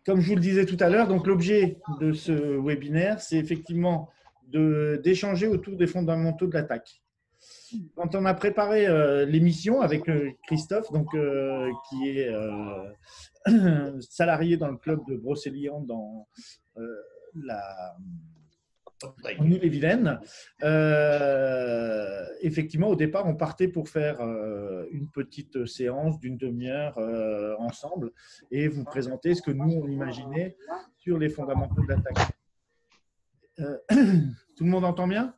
comme je vous le disais tout à l'heure, donc l'objet de ce webinaire, c'est effectivement d'échanger autour des fondamentaux de l'attaque. Quand on a préparé l'émission avec Christophe, donc, qui est salarié dans le club de Brocéliande dans la en Ille-et-Vilaine, effectivement, au départ, on partait pour faire une petite séance d'une demi-heure ensemble et vous présenter ce que nous, on imaginait sur les fondamentaux de l'attaque. Tout le monde entend bien?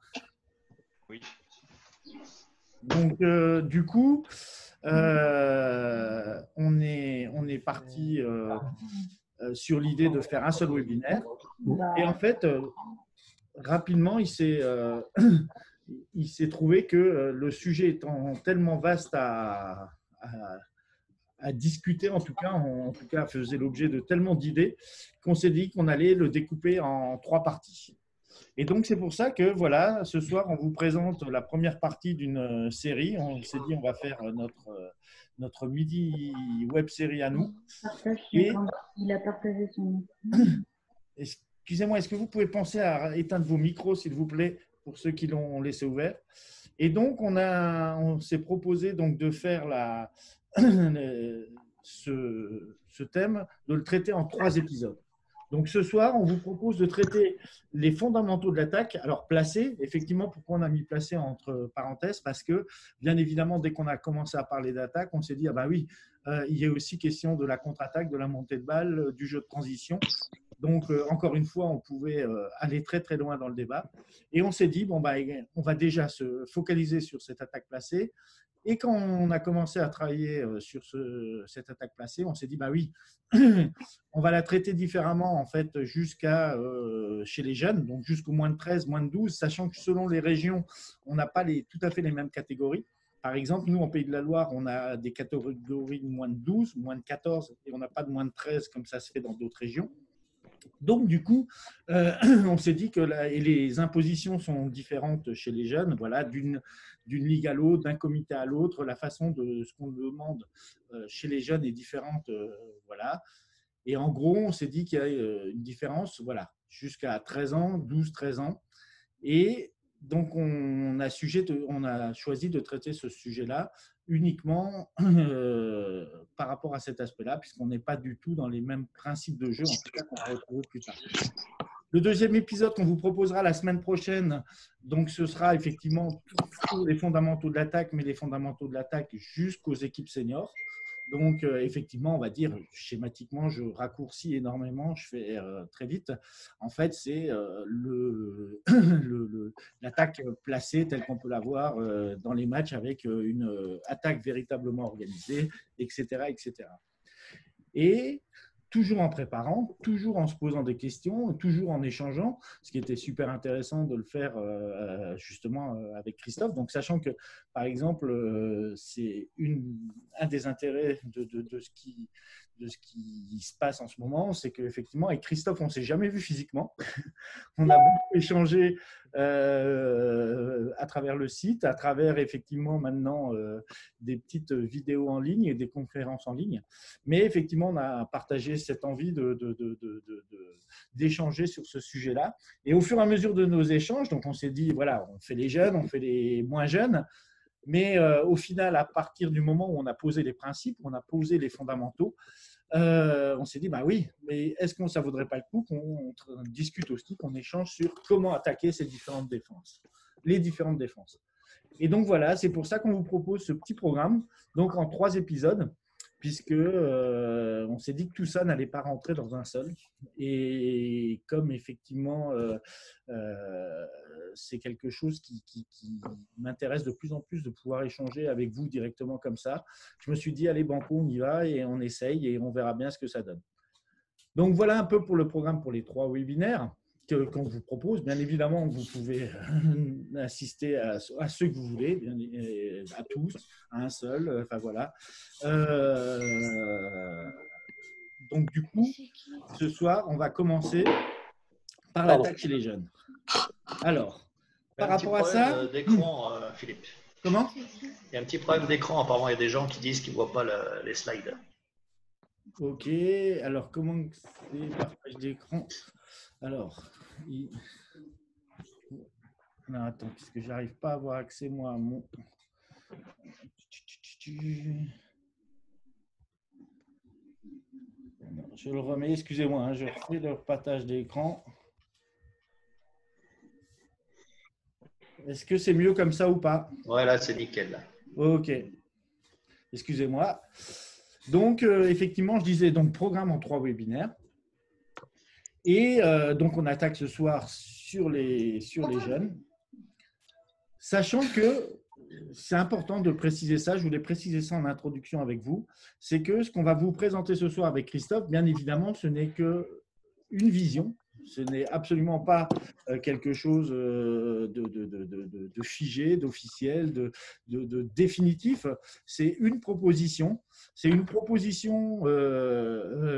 Oui. Donc, du coup, on est parti sur l'idée de faire un seul webinaire. Et en fait, rapidement, il s'est trouvé que le sujet étant tellement vaste à discuter, en tout cas, faisait l'objet de tellement d'idées qu'on s'est dit qu'on allait le découper en 3 parties. Et donc, c'est pour ça que, voilà, ce soir, on vous présente la première partie d'une série. On s'est dit, on va faire notre midi web série à nous. Et, il a partagé son excusez-moi, est-ce que vous pouvez penser à éteindre vos micros, s'il vous plaît, pour ceux qui l'ont laissé ouvert? Et donc, on s'est proposé donc, de faire ce thème, de le traiter en 3 épisodes. Donc, ce soir, on vous propose de traiter les fondamentaux de l'attaque. Alors, placé, effectivement, pourquoi on a mis placé entre parenthèses? Parce que, bien évidemment, dès qu'on a commencé à parler d'attaque, on s'est dit, ah ben oui, il y a aussi question de la contre-attaque, de la montée de balle, du jeu de transition. Donc, encore une fois, on pouvait aller très, très loin dans le débat. Et on s'est dit, bon, bah, on va déjà se focaliser sur cette attaque placée. Et quand on a commencé à travailler sur cette attaque placée, on s'est dit, bah oui, on va la traiter différemment, en fait, jusqu'à chez les jeunes, donc jusqu'au moins de 13, moins de 12, sachant que selon les régions, on n'a pas tout à fait les mêmes catégories. Par exemple, nous, en Pays de la Loire, on a des catégories de moins de 12, moins de 14, et on n'a pas de moins de 13, comme ça se fait dans d'autres régions. Donc, du coup, on s'est dit que les impositions sont différentes chez les jeunes, voilà, d'une ligue à l'autre, d'un comité à l'autre. La façon de ce qu'on demande chez les jeunes est différente, voilà. Et en gros, on s'est dit qu'il y a une différence, voilà, jusqu'à 13 ans, 12, 13 ans. Et donc, on a choisi de traiter ce sujet-là uniquement par rapport à cet aspect-là, puisqu'on n'est pas du tout dans les mêmes principes de jeu, en tout cas qu'on va retrouver plus tard. Le deuxième épisode qu'on vous proposera la semaine prochaine, donc ce sera effectivement tous les fondamentaux de l'attaque, mais les fondamentaux de l'attaque jusqu'aux équipes seniors. Donc, effectivement, on va dire schématiquement, je raccourcis énormément, je fais très vite. En fait, c'est l'attaque placée telle qu'on peut la voir dans les matchs avec une attaque véritablement organisée, etc., etc. Et toujours en préparant, toujours en se posant des questions, toujours en échangeant, ce qui était super intéressant de le faire justement avec Christophe. Donc, sachant que, par exemple, c'est un des intérêts de ce qui se passe en ce moment, c'est qu'effectivement, avec Christophe, on ne s'est jamais vu physiquement. On a beaucoup échangé à travers le site, à travers effectivement maintenant des petites vidéos en ligne et des conférences en ligne. Mais effectivement, on a partagé cette envie d'échanger sur ce sujet-là. Et au fur et à mesure de nos échanges, donc on s'est dit, voilà, on fait les jeunes, on fait les moins jeunes. Mais au final, à partir du moment où on a posé les principes, on a posé les fondamentaux, on s'est dit, bah oui, mais est-ce que ça ne vaudrait pas le coup qu'on discute aussi, qu'on échange sur comment attaquer ces différentes défenses, les différentes défenses. Et donc voilà, c'est pour ça qu'on vous propose ce petit programme, donc en 3 épisodes, puisque on s'est dit que tout ça n'allait pas rentrer dans un seul. Et comme effectivement, c'est quelque chose qui m'intéresse de plus en plus de pouvoir échanger avec vous directement comme ça, je me suis dit, allez, banco, on y va et on essaye et on verra bien ce que ça donne. Donc voilà un peu pour le programme pour les 3 webinaires qu'on vous propose. Bien évidemment, vous pouvez assister à ceux que vous voulez, à tous, à un seul, enfin voilà. Donc du coup, ce soir, on va commencer par l'attaque chez les jeunes. Alors, par rapport à ça… d'écran, Philippe. Comment ? Il y a un petit problème d'écran, apparemment il y a des gens qui disent qu'ils ne voient pas les slides. Ok, alors comment c'est partage d'écran? Alors, non, attends, puisque j'arrive pas à avoir accès moi à mon. Non, je le remets, excusez-moi, hein, je refais le partage d'écran. Est-ce que c'est mieux comme ça ou pas? Voilà, c'est nickel. Là. Ok, excusez-moi. Donc, effectivement, je disais donc programme en 3 webinaires. Et donc, on attaque ce soir sur les jeunes. Sachant que c'est important de préciser ça, je voulais préciser ça en introduction avec vous, c'est que ce qu'on va vous présenter ce soir avec Christophe, bien évidemment, ce n'est qu'une vision, ce n'est absolument pas quelque chose de figé, d'officiel, de définitif, c'est une proposition. C'est une proposition,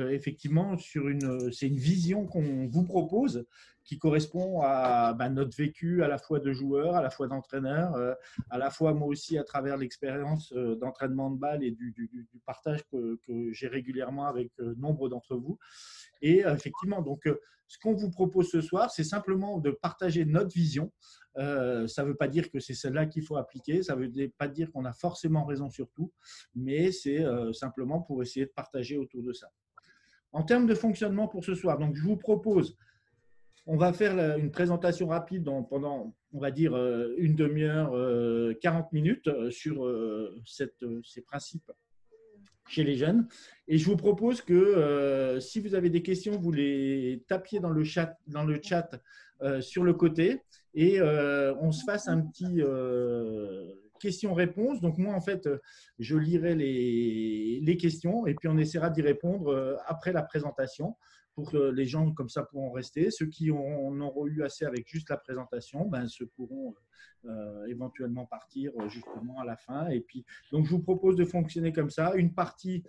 effectivement, c'est une vision qu'on vous propose qui correspond à notre vécu à la fois de joueur, à la fois d'entraîneur, à la fois moi aussi à travers l'expérience d'entraînement de balle et du partage que j'ai régulièrement avec nombre d'entre vous. Et effectivement, donc, ce qu'on vous propose ce soir, c'est simplement de partager notre vision. Ça ne veut pas dire que c'est celle-là qu'il faut appliquer, ça ne veut pas dire qu'on a forcément raison sur tout, mais c'est simplement pour essayer de partager autour de ça. En termes de fonctionnement pour ce soir, donc je vous propose, on va faire une présentation rapide pendant, on va dire, une demi-heure, 40 minutes sur ces principes chez les jeunes. Et je vous propose que si vous avez des questions, vous les tapiez dans le chat sur le côté et on se fasse un petit questions-réponses. Donc moi, en fait, je lirai les questions et puis on essaiera d'y répondre après la présentation pour que les gens comme ça pourront rester. Ceux qui en auront eu assez avec juste la présentation, ben, se pourront éventuellement partir justement à la fin. Et puis, donc, je vous propose de fonctionner comme ça, une partie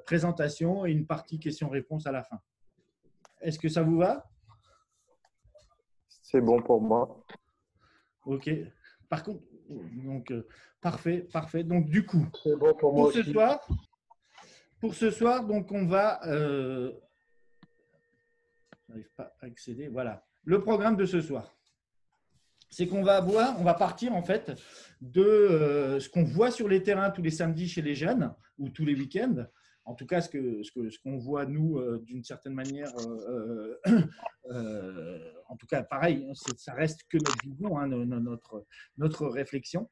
présentation et une partie questions-réponses à la fin. Est-ce que ça vous va? C'est bon pour moi. Ok. Par contre, donc, parfait, parfait. Donc, du coup, c'est bon pour moi pour ce soir, donc, on va… je n'arrive pas à accéder. Voilà. Le programme de ce soir. C'est qu'on va partir en fait de ce qu'on voit sur les terrains tous les samedis chez les jeunes ou tous les week-ends. En tout cas, ce qu'on voit nous d'une certaine manière, en tout cas pareil, ça reste que notre vision, hein, notre réflexion.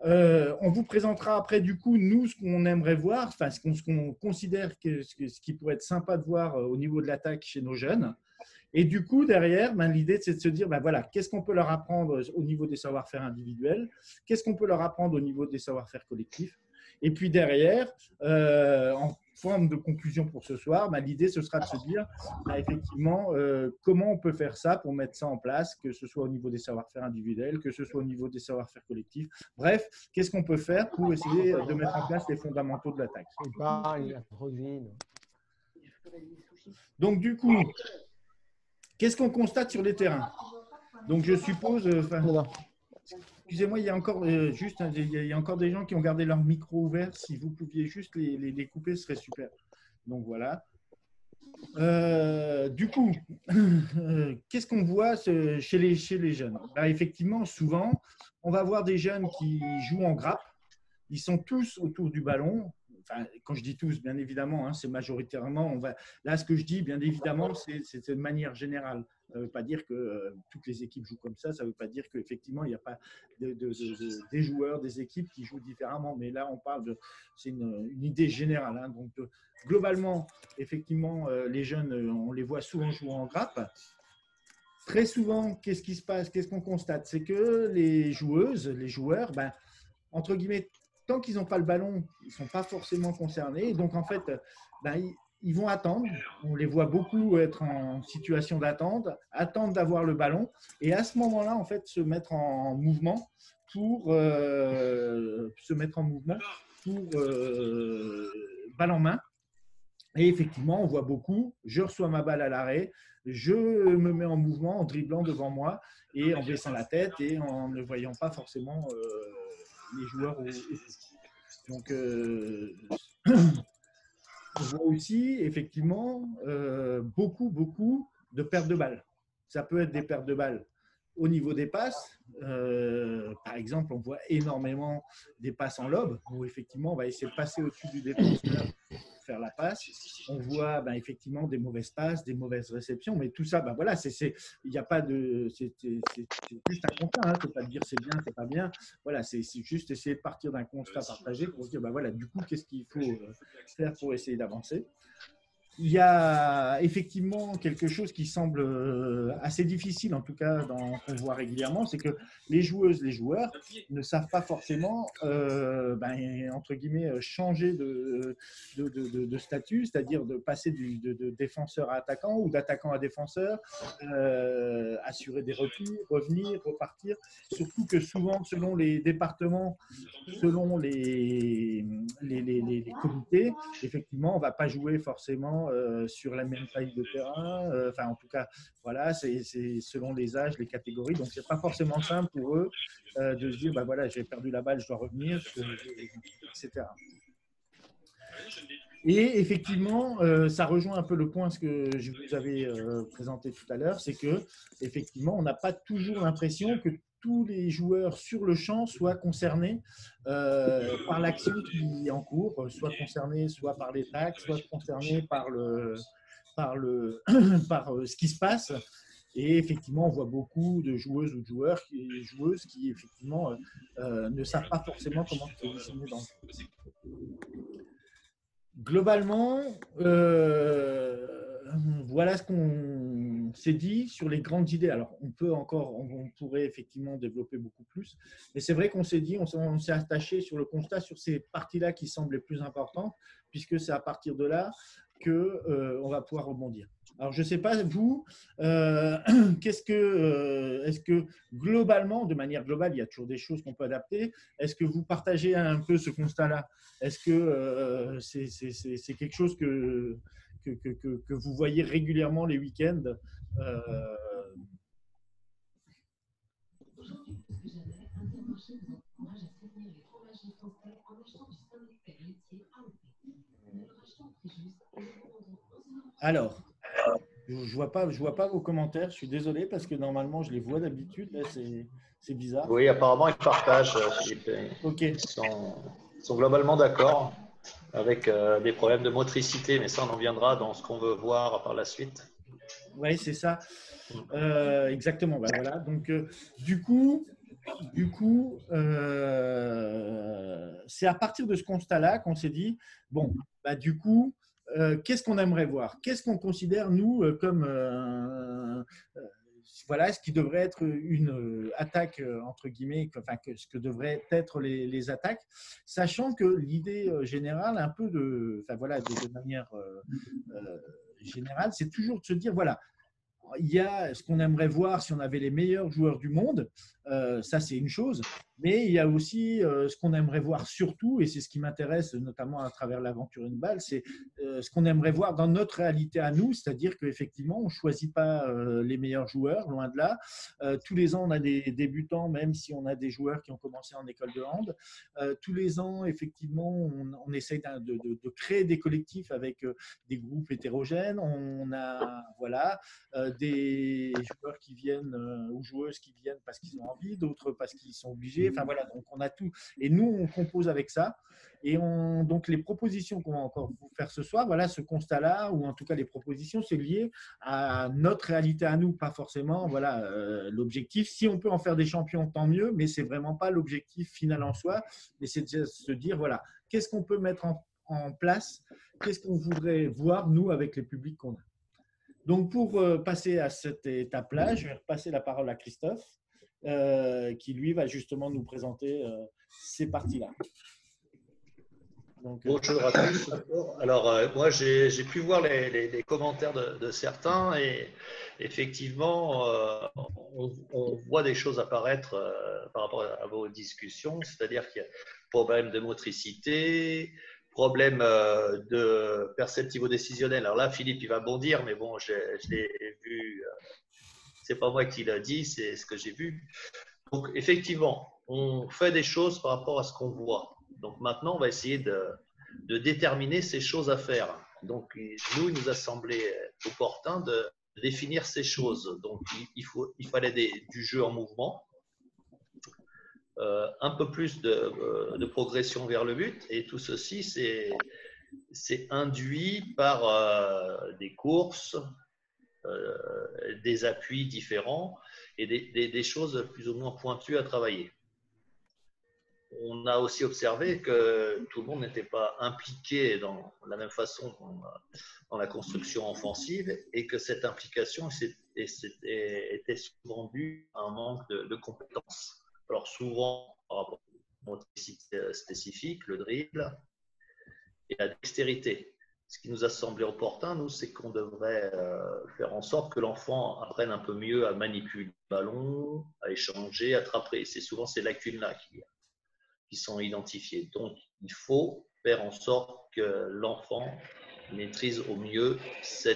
On vous présentera après du coup nous ce qu'on aimerait voir, enfin ce qu'on considère ce qui pourrait être sympa de voir au niveau de l'attaque chez nos jeunes. Et du coup, derrière, l'idée, c'est de se dire, voilà, qu'est-ce qu'on peut leur apprendre au niveau des savoir-faire individuels? Qu'est-ce qu'on peut leur apprendre au niveau des savoir-faire collectifs? Et puis derrière, en forme de conclusion pour ce soir, l'idée, ce sera de se dire, effectivement, comment on peut faire ça pour mettre ça en place, que ce soit au niveau des savoir-faire individuels, que ce soit au niveau des savoir-faire collectifs. Bref, qu'est-ce qu'on peut faire pour essayer de mettre en place les fondamentaux de l'attaque? Donc, du coup… Qu'est-ce qu'on constate sur les terrains? Donc, je suppose… excusez-moi, il y a encore il y a encore des gens qui ont gardé leur micro ouvert. Si vous pouviez juste les couper, ce serait super. Donc, voilà. Du coup, qu'est-ce qu'on voit chez les jeunes? Effectivement, souvent, on va voir des jeunes qui jouent en grappe. Ils sont tous autour du ballon. Enfin, quand je dis tous, bien évidemment, hein, c'est majoritairement. Là, ce que je dis, bien évidemment, c'est de manière générale. Ça ne veut pas dire que toutes les équipes jouent comme ça. Ça ne veut pas dire qu'effectivement, il n'y a pas des joueurs, des équipes qui jouent différemment. Mais là, on parle de… C'est une idée générale. Hein. Donc, globalement, effectivement, les jeunes, on les voit souvent jouer en grappe. Très souvent, qu'est-ce qui se passe? Qu'est-ce qu'on constate? C'est que les joueuses, les joueurs, entre guillemets, tant qu'ils n'ont pas le ballon, ils ne sont pas forcément concernés. Et donc, en fait, ils vont attendre. On les voit beaucoup être en situation d'attente, attendre d'avoir le ballon. Et à ce moment-là, en fait, se mettre en mouvement pour balle en main. Et effectivement, on voit beaucoup. Je reçois ma balle à l'arrêt. Je me mets en mouvement en dribblant devant moi et en baissant la tête et en ne voyant pas forcément les joueurs. Donc on voit aussi effectivement beaucoup de pertes de balles. Ça peut être des pertes de balles au niveau des passes. Par exemple, on voit énormément des passes en lob où effectivement on va essayer de passer au-dessus du défenseur pour faire la passe. On voit effectivement des mauvaises passes, des mauvaises réceptions, mais tout ça, voilà, il n'y a pas de, c'est juste un constat. Hein, c'est pas de dire c'est bien, c'est pas bien. Voilà, c'est juste essayer de partir d'un constat partagé pour se dire, voilà, du coup, qu'est-ce qu'il faut faire pour essayer d'avancer. Il y a effectivement quelque chose qui semble assez difficile, en tout cas qu'on voit régulièrement, c'est que les joueuses, les joueurs ne savent pas forcément, entre guillemets, changer de statut, c'est-à-dire de passer de défenseur à attaquant ou d'attaquant à défenseur, assurer des replis, revenir, repartir. Surtout que souvent, selon les départements, selon les comités, effectivement, on ne va pas jouer forcément sur la même taille de terrain. En tout cas, voilà, c'est selon les âges, les catégories. Donc, ce n'est pas forcément simple pour eux de se dire, voilà, j'ai perdu la balle, je dois revenir, etc. Et effectivement, ça rejoint un peu le point que je vous avais présenté tout à l'heure, c'est que effectivement, on n'a pas toujours l'impression que tous les joueurs sur le champ soient concernés par l'action qui est en cours, soit concernés soit par les tacles, soit concernés par ce qui se passe. Et effectivement, on voit beaucoup de joueuses ou de joueuses qui effectivement ne savent pas forcément comment se positionner dans le jeu. Globalement, voilà ce qu'on s'est dit sur les grandes idées. Alors, on pourrait effectivement développer beaucoup plus, mais c'est vrai qu'on s'est dit, on s'est attaché sur le constat sur ces parties-là qui semblent les plus importantes, puisque c'est à partir de là qu'on va pouvoir rebondir. Alors, je ne sais pas, vous, est-ce que globalement, de manière globale, il y a toujours des choses qu'on peut adapter. Est-ce que vous partagez un peu ce constat-là? Est-ce que c'est quelque chose que vous voyez régulièrement les week-ends Alors, je vois pas vos commentaires. Je suis désolé parce que normalement, je les vois d'habitude. Là, c'est bizarre. Oui, apparemment, ils partagent, Philippe. Okay. Ils sont globalement d'accord avec des problèmes de motricité, mais ça, on en viendra dans ce qu'on veut voir par la suite. Oui, c'est ça. Exactement. Voilà. Donc, du coup, c'est à partir de ce constat-là qu'on s'est dit, bon, du coup, qu'est-ce qu'on aimerait voir? Qu'est-ce qu'on considère, nous, comme ce qui devrait être une attaque, entre guillemets, ce que devraient être les attaques, sachant que l'idée générale, un peu de manière générale, c'est toujours de se dire, voilà, il y a ce qu'on aimerait voir si on avait les meilleurs joueurs du monde, ça c'est une chose, mais il y a aussi ce qu'on aimerait voir surtout, et c'est ce qui m'intéresse notamment à travers l'aventure une balle, c'est ce qu'on aimerait voir dans notre réalité à nous, c'est-à-dire qu'effectivement on ne choisit pas les meilleurs joueurs, loin de là. Tous les ans on a des débutants, même si on a des joueurs qui ont commencé en école de hand. Tous les ans effectivement on essaye de créer des collectifs avec des groupes hétérogènes. On a des joueurs qui viennent ou joueuses qui viennent parce qu'ils ont envie, d'autres parce qu'ils sont obligés. Voilà, donc on a tout. Et nous, on compose avec ça. Et donc les propositions qu'on va encore vous faire ce soir, voilà, ce constat-là, ou en tout cas les propositions, c'est lié à notre réalité à nous, pas forcément l'objectif. Si on peut en faire des champions, tant mieux, mais c'est vraiment pas l'objectif final en soi. Mais c'est de se dire, voilà, qu'est-ce qu'on peut mettre en place, qu'est-ce qu'on voudrait voir, nous, avec les publics qu'on a. Donc, pour passer à cette étape-là, je vais repasser la parole à Christophe, qui, lui, va justement nous présenter ces parties-là. Donc, bonjour à tous. Alors, moi, j'ai pu voir les commentaires de certains et effectivement, on voit des choses apparaître par rapport à vos discussions, c'est-à-dire qu'il y a problème de motricité, problème de perceptivo-décisionnel. Alors là, Philippe, il va bondir, mais bon, je l'ai vu, c'est pas moi qui l'a dit, c'est ce que j'ai vu. Donc, effectivement, on fait des choses par rapport à ce qu'on voit. Donc maintenant, on va essayer de déterminer ces choses à faire. Donc, nous, il nous a semblé opportun de définir ces choses. Donc, il fallait du jeu en mouvement, un peu plus de progression vers le but. Et tout ceci, c'est induit par des courses, des appuis différents et des choses plus ou moins pointues à travailler. On a aussi observé que tout le monde n'était pas impliqué dans la même façon dans la construction offensive et que cette implication était souvent due à un manque de compétences. Alors souvent, par rapport aux motricités spécifiques, le dribble et la dextérité. Ce qui nous a semblé opportun, nous, c'est qu'on devrait faire en sorte que l'enfant apprenne un peu mieux à manipuler le ballon, à échanger, à attraper. C'est souvent ces lacunes-là qui sont identifiées. Donc, il faut faire en sorte que l'enfant maîtrise au mieux ces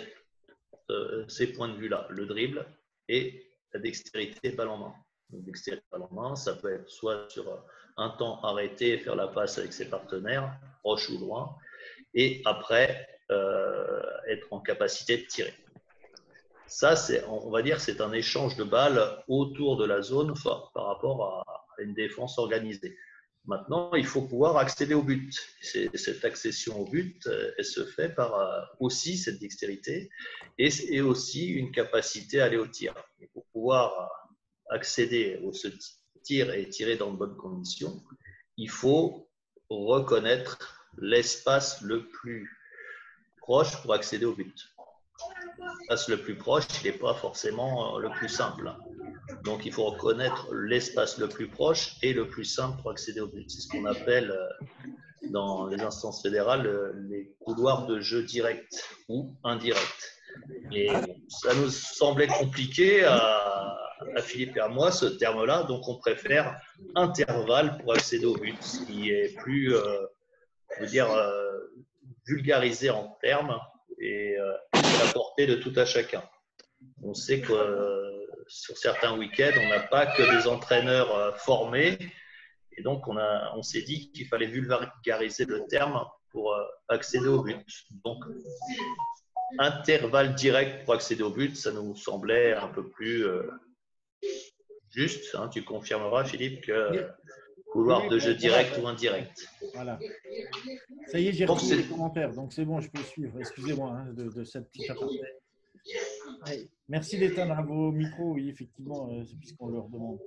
points de vue-là, le dribble et la dextérité balle en main. Donc, dextérité balle en main, ça peut être soit sur un temps arrêté et faire la passe avec ses partenaires, proche ou loin, et après être en capacité de tirer. Ça, on va dire, c'est un échange de balles autour de la zone par rapport à une défense organisée. Maintenant, il faut pouvoir accéder au but. Cette accession au but, elle se fait par aussi cette dextérité et aussi une capacité à aller au tir. Et pour pouvoir accéder au tir et tirer dans de bonnes conditions, il faut reconnaître l'espace le plus proche pour accéder au but. L'espace le plus proche, il n'est pas forcément le plus simple. Donc, il faut reconnaître l'espace le plus proche et le plus simple pour accéder au but. C'est ce qu'on appelle dans les instances fédérales les couloirs de jeu direct ou indirect. Et ça nous semblait compliqué à Philippe et à moi, ce terme-là. Donc, on préfère intervalle pour accéder au but, ce qui est plus, je veux dire, vulgarisé en termes et à la portée de tout à chacun. On sait que sur certains week-ends, on n'a pas que des entraîneurs formés. Et donc, on s'est dit qu'il fallait vulgariser le terme pour accéder au but. Donc, intervalle direct pour accéder au but, ça nous semblait un peu plus juste. Hein. Tu confirmeras, Philippe, que couloir de jeu direct ou indirect. Voilà. Ça y est, j'ai reçu les commentaires, donc c'est bon, je peux suivre. Excusez-moi hein, de cette petite aparté. Ouais. Merci d'éteindre vos micros, oui, effectivement, c'est puisqu'on leur demande.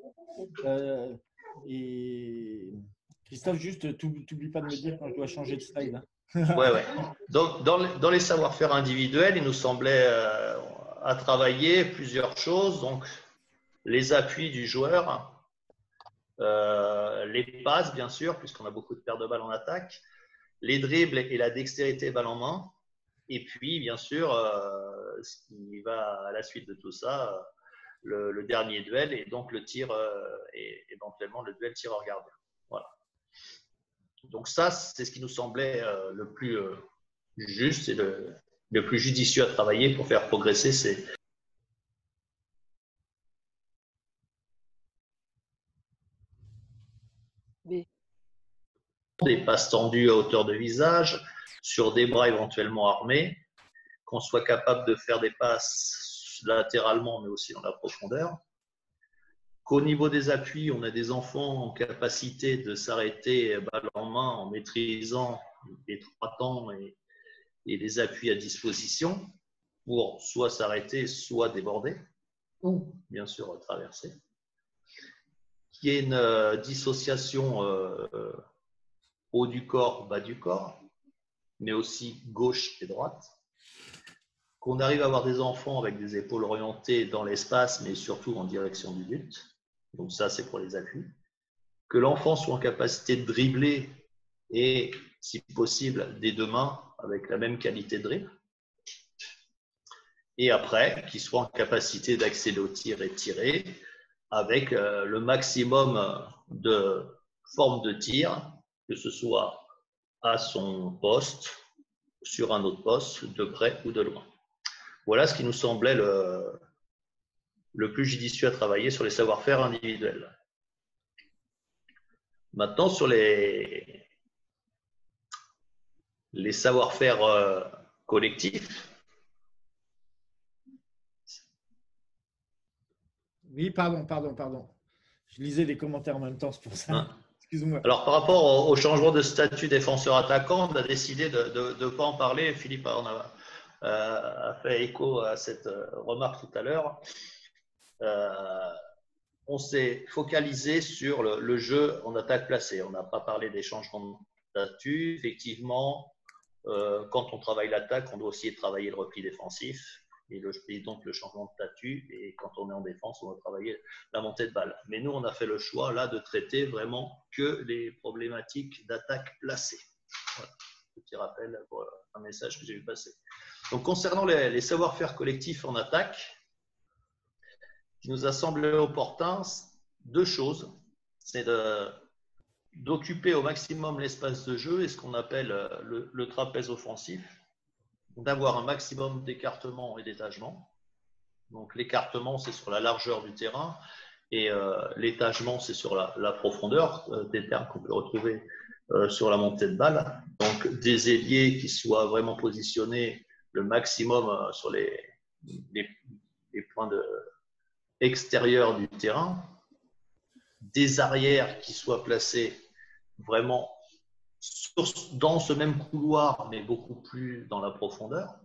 Et Christophe, juste, t'oublies pas de me dire quand je dois changer de slide. Hein. Ouais. Donc, dans les savoir-faire individuels, il nous semblait à travailler plusieurs choses. Donc, les appuis du joueur, les passes, bien sûr, puisqu'on a beaucoup de paires de balles en attaque, les dribbles et la dextérité balle en main. Et puis, bien sûr, ce qui va à la suite de tout ça, le dernier duel et donc le tir et éventuellement le duel tireur gardien. Voilà. Donc ça, c'est ce qui nous semblait le plus juste et le plus judicieux à travailler pour faire progresser ces des passes tendues à hauteur de visage, sur des bras éventuellement armés, qu'on soit capable de faire des passes latéralement mais aussi dans la profondeur. Qu'au niveau des appuis, on a des enfants en capacité de s'arrêter balle en main en maîtrisant les 3 temps et les appuis à disposition pour soit s'arrêter, soit déborder, ou bien sûr traverser. Qu'il y ait une dissociation haut du corps, bas du corps, mais aussi gauche et droite. Qu'on arrive à avoir des enfants avec des épaules orientées dans l'espace, mais surtout en direction du but. Donc ça, c'est pour les appuis. Que l'enfant soit en capacité de dribbler et, si possible, des 2 mains avec la même qualité de dribble. Et après, qu'il soit en capacité d'accéder au tir et de tirer avec le maximum de formes de tir, que ce soit à son poste, sur un autre poste, de près ou de loin. Voilà ce qui nous semblait le plus judicieux à travailler sur les savoir-faire individuels. Maintenant, sur les savoir-faire collectif. Oui, pardon. Je lisais les commentaires en même temps, c'est pour ça. Hein. Excuse-moi. Alors, par rapport au changement de statut défenseur-attaquant, on a décidé de ne pas en parler. Philippe a fait écho à cette remarque tout à l'heure. On s'est focalisé sur le jeu en attaque placée. On n'a pas parlé des changements de statut. Effectivement, quand on travaille l'attaque, on doit aussi travailler le repli défensif et donc le changement de statut. Et quand on est en défense, on va travailler la montée de balle. Mais nous, on a fait le choix là de traiter vraiment que les problématiques d'attaque placée. Voilà. Petit rappel pour un message que j'ai vu passer. Donc, concernant les savoir-faire collectifs en attaque, il nous a semblé opportun deux choses. C'est d'occuper au maximum l'espace de jeu et ce qu'on appelle le trapèze offensif, d'avoir un maximum d'écartement et d'étagement. Donc l'écartement, c'est sur la largeur du terrain et l'étagement, c'est sur la profondeur, des termes qu'on peut retrouver sur la montée de balle. Donc des ailiers qui soient vraiment positionnés le maximum sur les points extérieurs du terrain, des arrières qui soient placés vraiment dans ce même couloir, mais beaucoup plus dans la profondeur,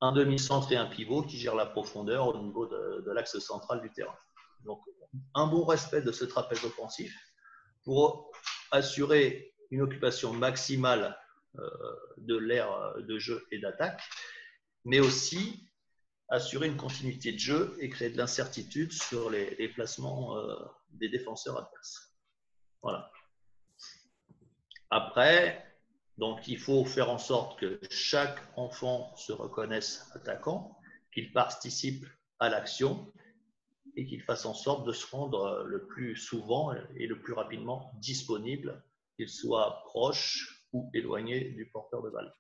un demi-centre et un pivot qui gèrent la profondeur au niveau de l'axe central du terrain. Donc, un bon respect de ce trapèze offensif pour assurer une occupation maximale de l'aire de jeu et d'attaque, mais aussi assurer une continuité de jeu et créer de l'incertitude sur les placements des défenseurs adverses. Voilà. Après, donc, il faut faire en sorte que chaque enfant se reconnaisse attaquant, qu'il participe à l'action et qu'il fasse en sorte de se rendre le plus souvent et le plus rapidement disponible, qu'il soit proche ou éloigné du porteur de balle.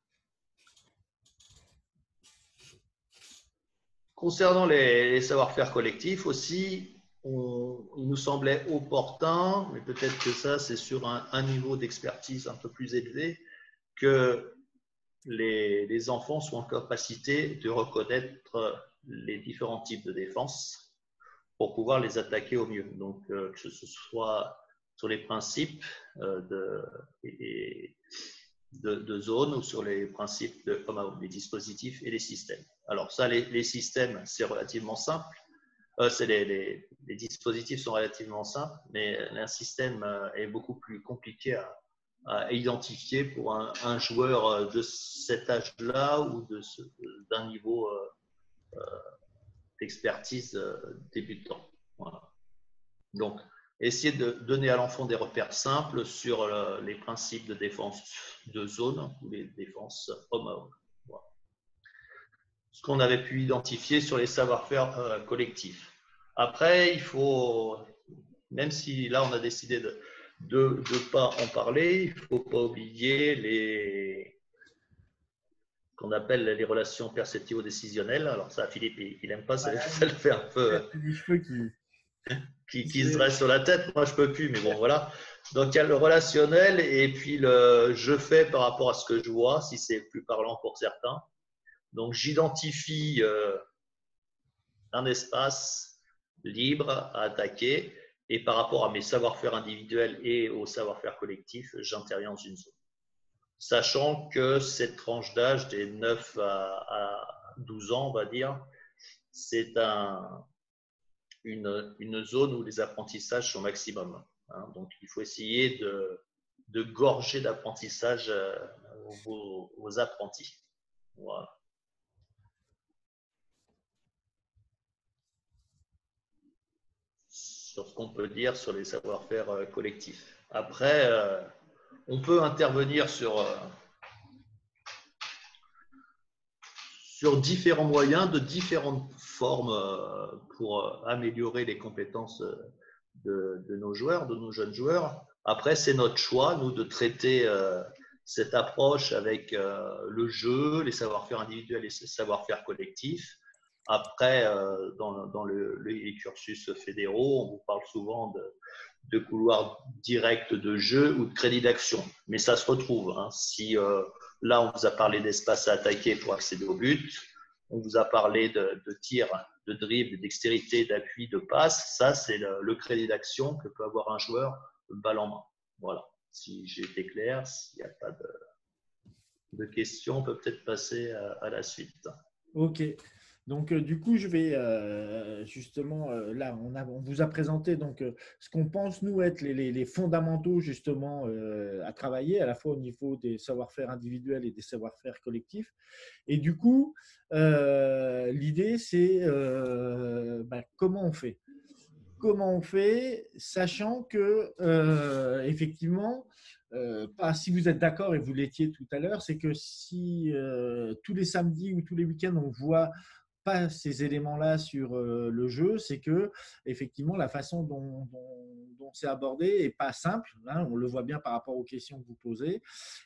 Concernant les savoir-faire collectifs aussi, il nous semblait opportun, mais peut-être que ça c'est sur un niveau d'expertise un peu plus élevé, que les enfants soient en capacité de reconnaître les différents types de défense pour pouvoir les attaquer au mieux. Donc, que ce soit sur les principes de zone ou sur les principes de les dispositifs et les systèmes. Alors ça, les systèmes, c'est relativement simple. Les dispositifs sont relativement simples, mais un système est beaucoup plus compliqué à identifier pour un joueur de cet âge-là ou d'un niveau d'expertise débutant. Voilà. Donc, essayer de donner à l'enfant des repères simples sur les principes de défense de zone ou les défenses homme à homme. Voilà. Ce qu'on avait pu identifier sur les savoir-faire collectifs. Après, il faut, même si là on a décidé de ne pas en parler, il ne faut pas oublier qu'on appelle les relations perceptivo-décisionnelles. Alors ça, Philippe, il n'aime pas, ça le fait un peu… Les cheveux qui se dresse sur la tête. Moi, je ne peux plus, mais bon, voilà. Donc, il y a le relationnel et puis le je fais par rapport à ce que je vois, si c'est plus parlant pour certains. Donc, j'identifie un espace libre à attaquer et par rapport à mes savoir-faire individuels et au savoir-faire collectif, j'interviens dans une zone. Sachant que cette tranche d'âge des 9 à 12 ans, on va dire, c'est une zone où les apprentissages sont maximum. Hein. Donc, il faut essayer de gorger d'apprentissage vos apprentis. Voilà. Sur ce qu'on peut dire sur les savoir-faire collectifs. Après, on peut intervenir sur différents moyens, de différentes formes pour améliorer les compétences de nos joueurs, de nos jeunes joueurs. Après, c'est notre choix, nous, de traiter cette approche avec le jeu, les savoir-faire individuels et les savoir-faire collectifs. Après, dans les cursus fédéraux, on vous parle souvent de couloirs directs de jeu ou de crédit d'action. Mais ça se retrouve. Hein. Si Là, on vous a parlé d'espace à attaquer pour accéder au but. On vous a parlé de tir, de dribble, de dextérité, d'appui, de passe. Ça, c'est le crédit d'action que peut avoir un joueur balle en main. Voilà. Si j'ai été clair, s'il n'y a pas de questions, on peut peut-être passer à la suite. Ok. Donc, du coup, je vais justement, là, on vous a présenté donc, ce qu'on pense, nous, être les fondamentaux, justement, à travailler, à la fois au niveau des savoir-faire individuels et des savoir-faire collectifs. Et du coup, l'idée, c'est comment on fait. Comment on fait, sachant que, effectivement, si vous êtes d'accord et vous l'étiez tout à l'heure, c'est que si tous les samedis ou tous les week-ends, on voit pas ces éléments-là sur le jeu, c'est que effectivement la façon dont c'est abordé est pas simple. Hein, on le voit bien par rapport aux questions que vous posez,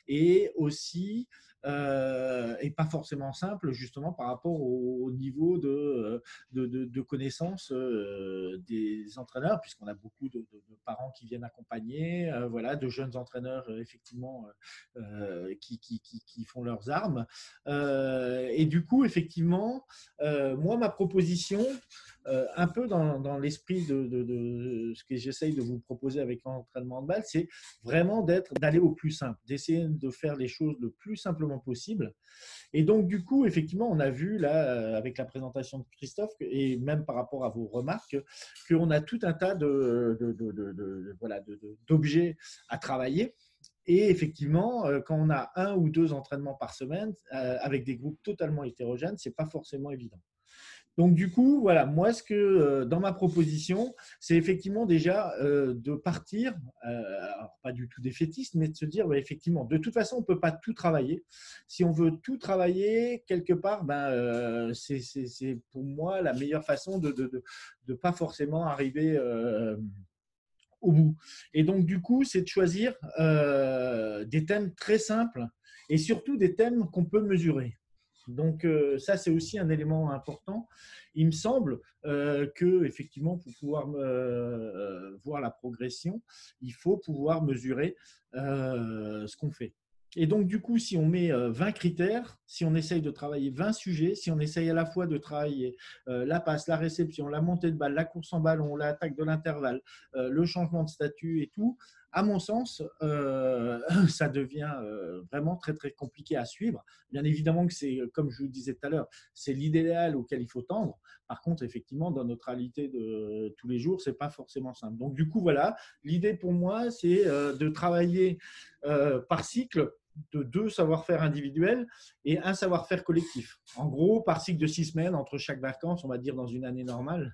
et aussi et pas forcément simple justement par rapport au niveau de connaissances des entraîneurs, puisqu'on a beaucoup de parents qui viennent accompagner, voilà, de jeunes entraîneurs effectivement qui font leurs armes. Et du coup, effectivement, moi, ma proposition, un peu dans l'esprit de ce que j'essaye de vous proposer avec l'entraînement de balle, c'est vraiment d'aller au plus simple, d'essayer de faire les choses le plus simplement possible. Et donc, du coup, effectivement, on a vu là, avec la présentation de Christophe, et même par rapport à vos remarques, qu'on a tout un tas d'objets à travailler. Et effectivement, quand on a 1 ou 2 entraînements par semaine, avec des groupes totalement hétérogènes, ce n'est pas forcément évident. Donc, du coup, voilà, moi, dans ma proposition, c'est effectivement déjà de partir, alors pas du tout défaitiste, mais de se dire, effectivement, de toute façon, on ne peut pas tout travailler. Si on veut tout travailler, quelque part, c'est pour moi la meilleure façon de pas forcément arriver au bout. Et donc, du coup, c'est de choisir des thèmes très simples et surtout des thèmes qu'on peut mesurer. Donc, ça, c'est aussi un élément important. Il me semble que, effectivement, pour pouvoir voir la progression, il faut pouvoir mesurer ce qu'on fait. Et donc, du coup, si on met 20 critères, si on essaye de travailler 20 sujets, si on essaye à la fois de travailler la passe, la réception, la montée de balle, la course en ballon, l'attaque de l'intervalle, le changement de statut et tout, à mon sens, ça devient vraiment très, très compliqué à suivre. Bien évidemment que c'est, comme je vous disais tout à l'heure, c'est l'idéal auquel il faut tendre. Par contre, effectivement, dans notre réalité de tous les jours, ce n'est pas forcément simple. Donc, du coup, voilà, l'idée pour moi, c'est de travailler par cycle de 2 savoir-faire individuels et un savoir-faire collectif. En gros, par cycle de 6 semaines entre chaque vacances, on va dire dans une année normale,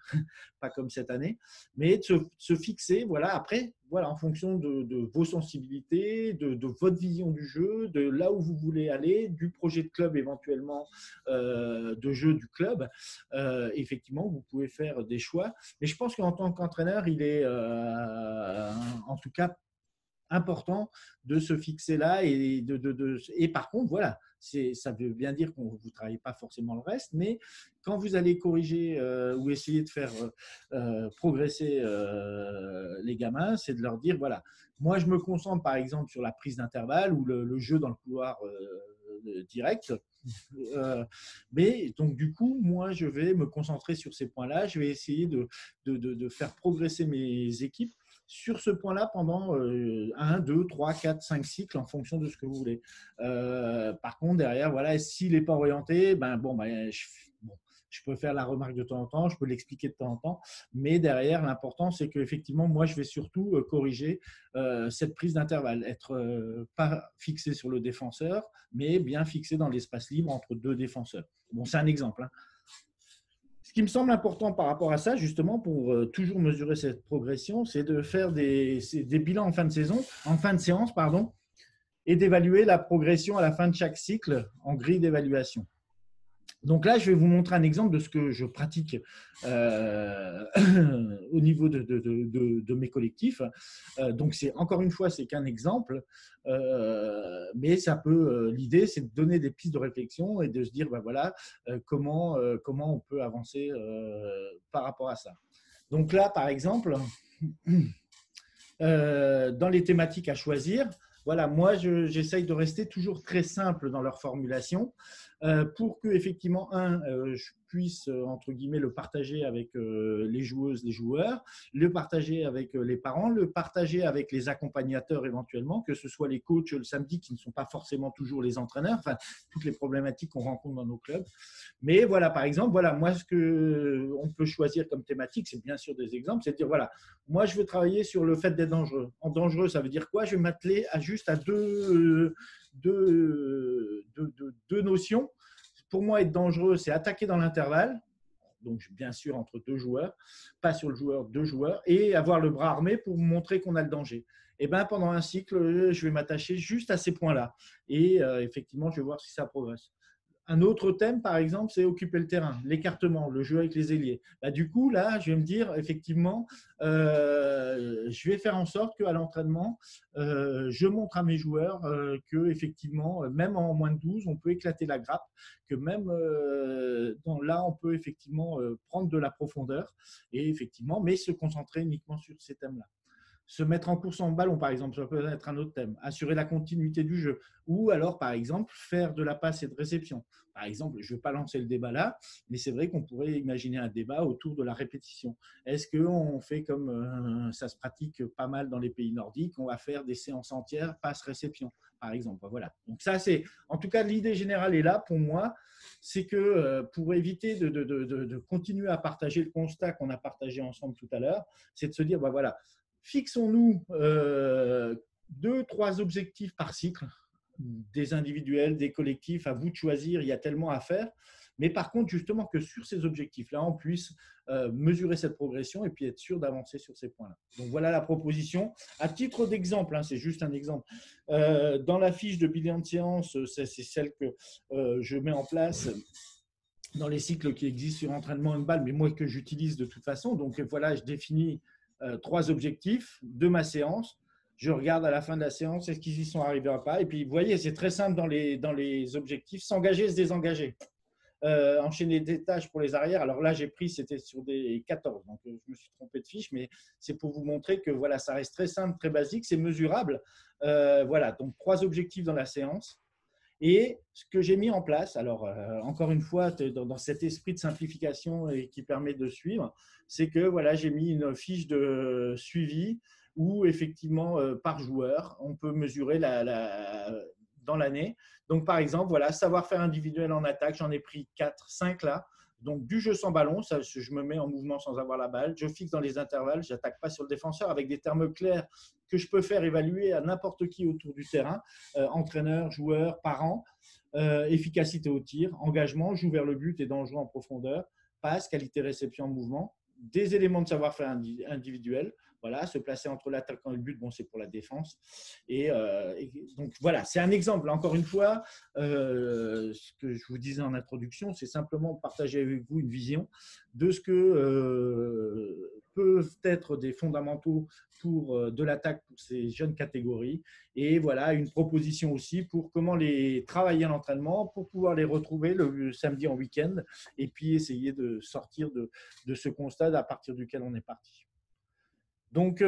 pas comme cette année, mais de se fixer, voilà, après, voilà, en fonction de vos sensibilités, de votre vision du jeu, de là où vous voulez aller, du projet de club éventuellement, de jeu du club, effectivement, vous pouvez faire des choix. Mais je pense qu'en tant qu'entraîneur, il est en tout cas important de se fixer là et par contre, voilà, ça veut bien dire que vous ne travaillez pas forcément le reste, mais quand vous allez corriger ou essayer de faire progresser les gamins, c'est de leur dire, voilà, moi je me concentre par exemple sur la prise d'intervalle ou le jeu dans le couloir direct. Mais donc du coup, moi je vais me concentrer sur ces points-là, je vais essayer de faire progresser mes équipes sur ce point-là pendant 1, 2, 3, 4, 5 cycles en fonction de ce que vous voulez. Par contre, derrière, voilà, s'il n'est pas orienté, je peux faire la remarque de temps en temps, je peux l'expliquer de temps en temps, mais derrière, l'important, c'est qu'effectivement, moi, je vais surtout corriger cette prise d'intervalle, être pas fixé sur le défenseur, mais bien fixé dans l'espace libre entre 2 défenseurs. Bon, c'est un exemple, hein. Ce qui me semble important par rapport à ça, justement, pour toujours mesurer cette progression, c'est de faire des bilans en fin de séance, pardon, et d'évaluer la progression à la fin de chaque cycle en grille d'évaluation. Donc là, je vais vous montrer un exemple de ce que je pratique au niveau de mes collectifs. Donc, encore une fois, c'est qu'un exemple, mais l'idée, c'est de donner des pistes de réflexion et de se dire, voilà, comment on peut avancer par rapport à ça. Donc là, par exemple, dans les thématiques à choisir, voilà, moi, j'essaye de rester toujours très simple dans leur formulation pour que, effectivement, je puisse, entre guillemets, le partager avec les joueuses, les joueurs, le partager avec les parents, le partager avec les accompagnateurs éventuellement, que ce soit les coachs le samedi qui ne sont pas forcément toujours les entraîneurs, enfin, toutes les problématiques qu'on rencontre dans nos clubs. Mais voilà, par exemple, voilà, moi, ce qu'on peut choisir comme thématique, c'est bien sûr des exemples, c'est de dire, voilà, moi, je veux travailler sur le fait d'être dangereux. En dangereux, ça veut dire quoi? Je vais m'atteler juste à deux notions. Pour moi, être dangereux, c'est attaquer dans l'intervalle. Donc, bien sûr, entre deux joueurs, pas sur le joueur, deux joueurs, et avoir le bras armé pour montrer qu'on a le danger. Et ben, pendant un cycle, je vais m'attacher juste à ces points-là. Et effectivement, je vais voir si ça progresse. Un autre thème, par exemple, c'est occuper le terrain, l'écartement, le jeu avec les ailiers. Bah, du coup, là, je vais me dire, effectivement, je vais faire en sorte qu'à l'entraînement, je montre à mes joueurs que, effectivement, même en moins de 12, on peut éclater la grappe, que même là, on peut effectivement prendre de la profondeur et effectivement, mais se concentrer uniquement sur ces thèmes-là. Se mettre en course en ballon, par exemple, ça peut être un autre thème. Assurer la continuité du jeu. Ou alors, par exemple, faire de la passe et de réception. Par exemple, je ne vais pas lancer le débat là, mais c'est vrai qu'on pourrait imaginer un débat autour de la répétition. Est-ce qu'on fait comme ça se pratique pas mal dans les pays nordiques, on va faire des séances entières passe-réception, par exemple. Voilà. Donc ça, c'est, en tout cas, l'idée générale est là pour moi, c'est que pour éviter de continuer à partager le constat qu'on a partagé ensemble tout à l'heure, c'est de se dire, bah voilà, fixons-nous 2-3 objectifs par cycle, des individuels, des collectifs, à vous de choisir, il y a tellement à faire. Mais par contre, justement, que sur ces objectifs-là, on puisse mesurer cette progression et puis être sûr d'avancer sur ces points-là. Donc voilà la proposition. À titre d'exemple, c'est juste un exemple, dans la fiche de bilan de séance, c'est celle que je mets en place dans les cycles qui existent sur entraînement handball, mais moi que j'utilise de toute façon. Donc voilà, je définis 3 objectifs de ma séance. Je regarde à la fin de la séance, est-ce qu'ils y sont arrivés ou pas. Et puis, vous voyez, c'est très simple dans les objectifs. S'engager, se désengager. Enchaîner des tâches pour les arrières. Alors là, j'ai pris, c'était sur des 14. Donc, je me suis trompé de fiche, mais c'est pour vous montrer que voilà, ça reste très simple, très basique, c'est mesurable. Voilà, donc 3 objectifs dans la séance. Et ce que j'ai mis en place, alors encore une fois, dans cet esprit de simplification et qui permet de suivre, c'est que voilà, j'ai mis une fiche de suivi où effectivement, par joueur, on peut mesurer dans l'année. Donc par exemple, voilà, savoir-faire individuel en attaque, j'en ai pris 4, 5 là. Donc du jeu sans ballon, ça, je me mets en mouvement sans avoir la balle. Je fixe dans les intervalles, je n'attaque pas sur le défenseur avec des termes clairs que je peux faire évaluer à n'importe qui autour du terrain, entraîneur, joueur, parent, efficacité au tir, engagement, joue vers le but et dangereux en profondeur, passe, qualité réception en mouvement, des éléments de savoir-faire individuel. Voilà, se placer entre l'attaquant et le but, bon, c'est pour la défense. Et donc, voilà, c'est un exemple. Encore une fois, ce que je vous disais en introduction, c'est simplement partager avec vous une vision de ce que peuvent être des fondamentaux pour de l'attaque pour ces jeunes catégories. Et voilà, une proposition aussi pour comment les travailler à l'entraînement, pour pouvoir les retrouver le samedi en week-end et puis essayer de sortir de ce constat à partir duquel on est parti. Donc,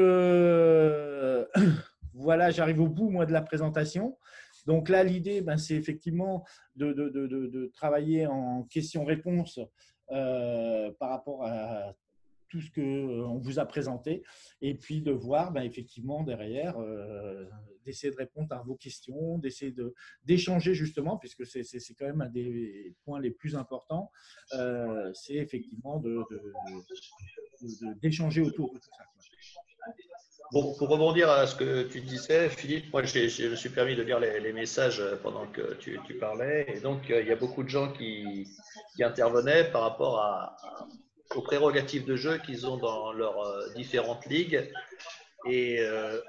voilà, j'arrive au bout, moi, de la présentation. Donc là, l'idée, c'est effectivement de travailler en questions-réponses par rapport à tout ce qu'on vous a présenté et puis de voir effectivement derrière, d'essayer de répondre à vos questions, d'essayer d'échanger justement, puisque c'est quand même un des points les plus importants, c'est effectivement d'échanger autour de tout ça. Bon, pour rebondir à ce que tu disais, Philippe, moi je me suis permis de lire les messages pendant que tu parlais, et donc il y a beaucoup de gens qui intervenaient par rapport aux prérogatives de jeu qu'ils ont dans leurs différentes ligues. Et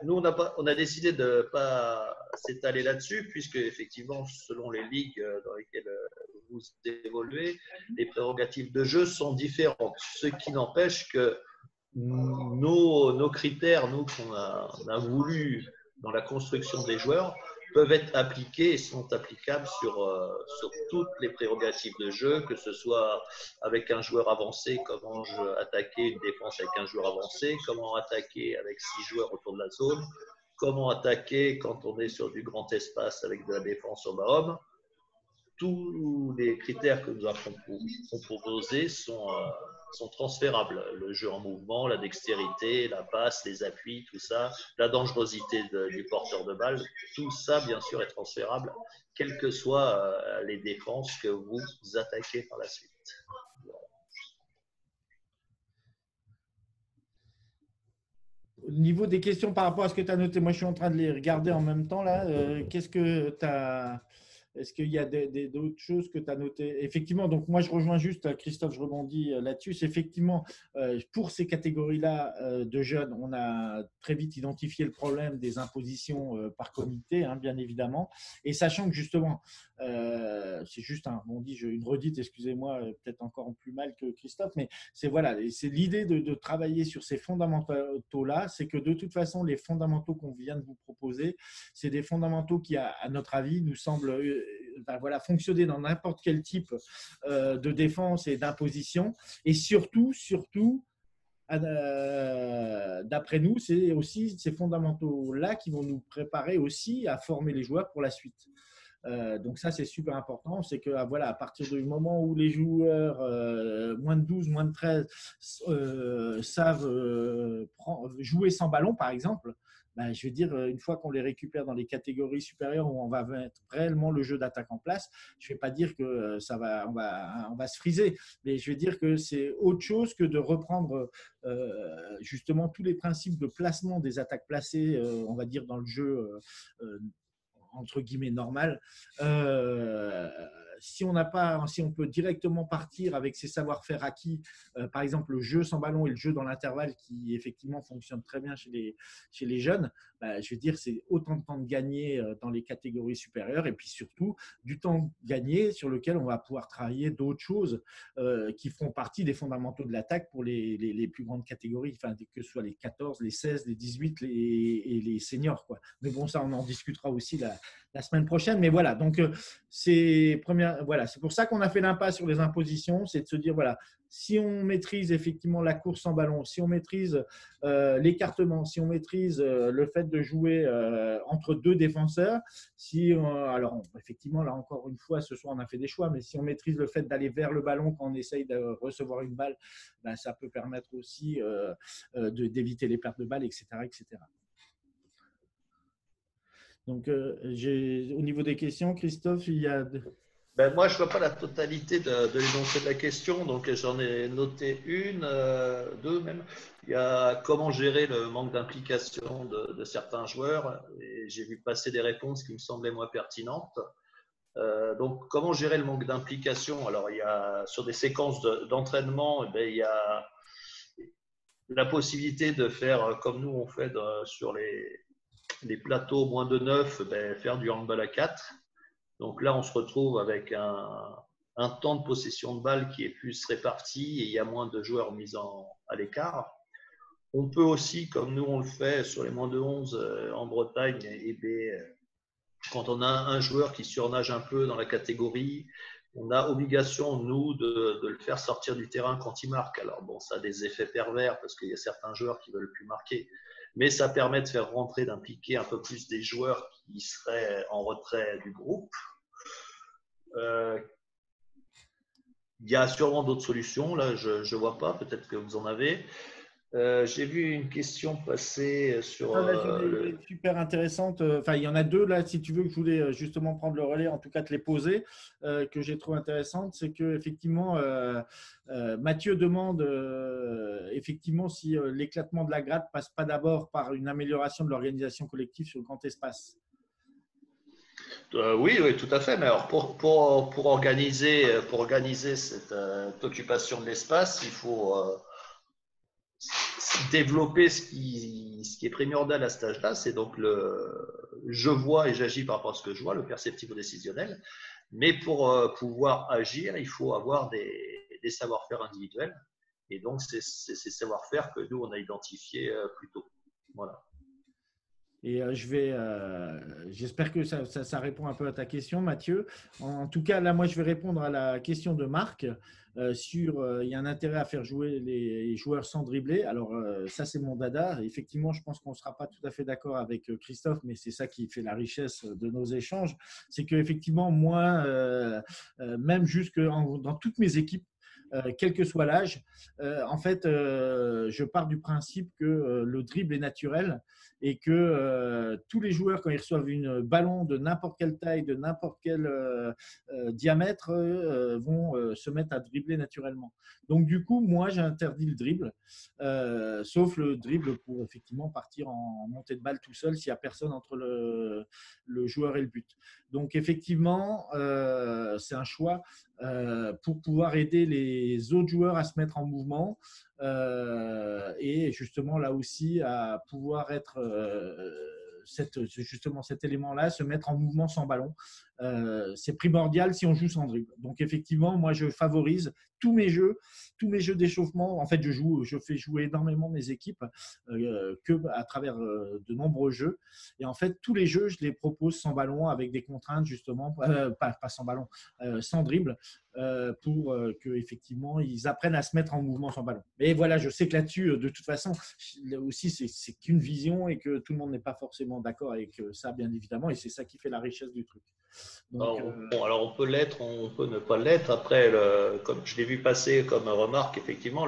nous, on a décidé de ne pas s'étaler là-dessus, puisque effectivement, selon les ligues dans lesquelles vous évoluez, les prérogatives de jeu sont différentes. Ce qui n'empêche que nos critères, nous, qu'on a voulu dans la construction des joueurs, peuvent être appliqués et sont applicables sur toutes les prérogatives de jeu, que ce soit avec un joueur avancé, comment attaquer une défense avec un joueur avancé, comment attaquer avec 6 joueurs autour de la zone, comment attaquer quand on est sur du grand espace avec de la défense au homme. Tous les critères que nous avons proposés sont transférables. Le jeu en mouvement, la dextérité, la passe, les appuis, tout ça, la dangerosité du porteur de balle, tout ça, bien sûr, est transférable, quelles que soient les défenses que vous attaquez par la suite. Au niveau des questions par rapport à ce que tu as noté, moi je suis en train de les regarder en même temps là. Qu'est-ce que tu as… Est-ce qu'il y a d'autres choses que tu as notées? Effectivement, donc moi je rejoins juste, Christophe, je rebondis là-dessus. C'est effectivement, pour ces catégories-là de jeunes, on a très vite identifié le problème des impositions par comité, hein, bien évidemment. Et sachant que justement, c'est juste un rebondi, une redite, excusez-moi, peut-être encore plus mal que Christophe, mais c'est voilà, c'est l'idée de travailler sur ces fondamentaux-là. C'est que de toute façon, les fondamentaux qu'on vient de vous proposer, c'est des fondamentaux qui, à notre avis, nous semblent voilà, fonctionner dans n'importe quel type de défense et d'imposition. Et surtout, d'après nous, c'est aussi ces fondamentaux-là qui vont nous préparer aussi à former les joueurs pour la suite. Donc ça, c'est super important. C'est que voilà, à partir du moment où les joueurs moins de 12, moins de 13 savent jouer sans ballon, par exemple, ben, je veux dire, une fois qu'on les récupère dans les catégories supérieures où on va mettre réellement le jeu d'attaque en place, je ne vais pas dire que on va se friser, mais je vais dire que c'est autre chose que de reprendre justement tous les principes de placement des attaques placées, on va dire, dans le jeu entre guillemets normal. Si on peut directement partir avec ses savoir-faire acquis, par exemple le jeu sans ballon et le jeu dans l'intervalle qui effectivement fonctionne très bien chez les jeunes, je veux dire c'est autant de temps de gagner dans les catégories supérieures et puis surtout du temps gagné sur lequel on va pouvoir travailler d'autres choses qui font partie des fondamentaux de l'attaque pour les plus grandes catégories, enfin, que ce soit les 14, les 16, les 18 et les seniors, quoi. Mais bon, ça on en discutera aussi la semaine prochaine. Mais voilà, donc voilà, c'est pour ça qu'on a fait l'impasse sur les impositions, c'est de se dire, voilà, si on maîtrise effectivement la course en ballon, si on maîtrise l'écartement, si on maîtrise le fait de jouer entre deux défenseurs, alors effectivement, là encore une fois, ce soir on a fait des choix, mais si on maîtrise le fait d'aller vers le ballon quand on essaye de recevoir une balle, ça peut permettre aussi d'éviter les pertes de balles, etc., etc. Donc, au niveau des questions, Christophe, il y a… Moi, je ne vois pas la totalité de l'énoncé de la question, donc j'en ai noté une, deux même. Il y a comment gérer le manque d'implication de certains joueurs, et j'ai vu passer des réponses qui me semblaient moins pertinentes. Donc, comment gérer le manque d'implication? Alors, il y a sur des séquences d'entraînement, il y a la possibilité de faire comme nous on fait sur les plateaux moins de 9, faire du handball à 4. Donc là, on se retrouve avec un temps de possession de balle qui est plus réparti et il y a moins de joueurs mis à l'écart. On peut aussi, comme nous on le fait sur les moins de 11 en Bretagne, quand on a un joueur qui surnage un peu dans la catégorie, on a obligation, nous, de le faire sortir du terrain quand il marque. Alors bon, ça a des effets pervers parce qu'il y a certains joueurs qui ne veulent plus marquer. Mais ça permet de faire rentrer, d'impliquer un peu plus des joueurs qui seraient en retrait du groupe. Il y a sûrement d'autres solutions. Là, je ne vois pas. Peut-être que vous en avez. J'ai vu une question passer sur… super intéressante. Enfin, il y en a deux là, si tu veux, que je voulais justement prendre le relais, en tout cas te les poser, que j'ai trouvé intéressantes. C'est que effectivement, Mathieu demande effectivement si l'éclatement de la gratte passe pas d'abord par une amélioration de l'organisation collective sur le grand espace. Oui, tout à fait. Mais alors, pour organiser cette occupation de l'espace, il faut développer ce qui est primordial à cet âge-là, c'est donc je vois et j'agis par rapport à ce que je vois, le perceptif décisionnel. Mais pour pouvoir agir, il faut avoir des savoir-faire individuels. Et donc, c'est ces savoir-faire que nous, on a identifiés plus tôt. Voilà. Et j'espère que ça répond un peu à ta question, Mathieu. En tout cas, là, moi, je vais répondre à la question de Marc il y a un intérêt à faire jouer les joueurs sans dribbler. Alors, ça, c'est mon dada. Effectivement, je pense qu'on ne sera pas tout à fait d'accord avec Christophe, mais c'est ça qui fait la richesse de nos échanges. C'est qu'effectivement, moi, même dans toutes mes équipes, quel que soit l'âge, en fait, je pars du principe que le dribble est naturel et que tous les joueurs, quand ils reçoivent une ballon de n'importe quelle taille, de n'importe quel diamètre, vont se mettre à dribbler naturellement. Donc, du coup, moi, j'ai interdit le dribble, sauf le dribble pour effectivement partir en montée de balle tout seul s'il n'y a personne entre le joueur et le but. Donc, effectivement, c'est un choix pour pouvoir aider les autres joueurs à se mettre en mouvement et justement là aussi à pouvoir être justement cet élément-là, se mettre en mouvement sans ballon. C'est primordial si on joue sans dribble. Donc effectivement, moi je favorise tous mes jeux d'échauffement. En fait, je fais jouer énormément mes équipes à travers de nombreux jeux. Et en fait, tous les jeux, je les propose sans ballon, avec des contraintes justement, pas sans ballon, sans dribble, pour qu'effectivement ils apprennent à se mettre en mouvement sans ballon. Mais voilà, je sais que là-dessus, de toute façon, là aussi, c'est qu'une vision et que tout le monde n'est pas forcément d'accord avec ça, bien évidemment, et c'est ça qui fait la richesse du truc. Donc, alors on peut l'être, on peut ne pas l'être. Après, comme je l'ai vu passer comme remarque, effectivement,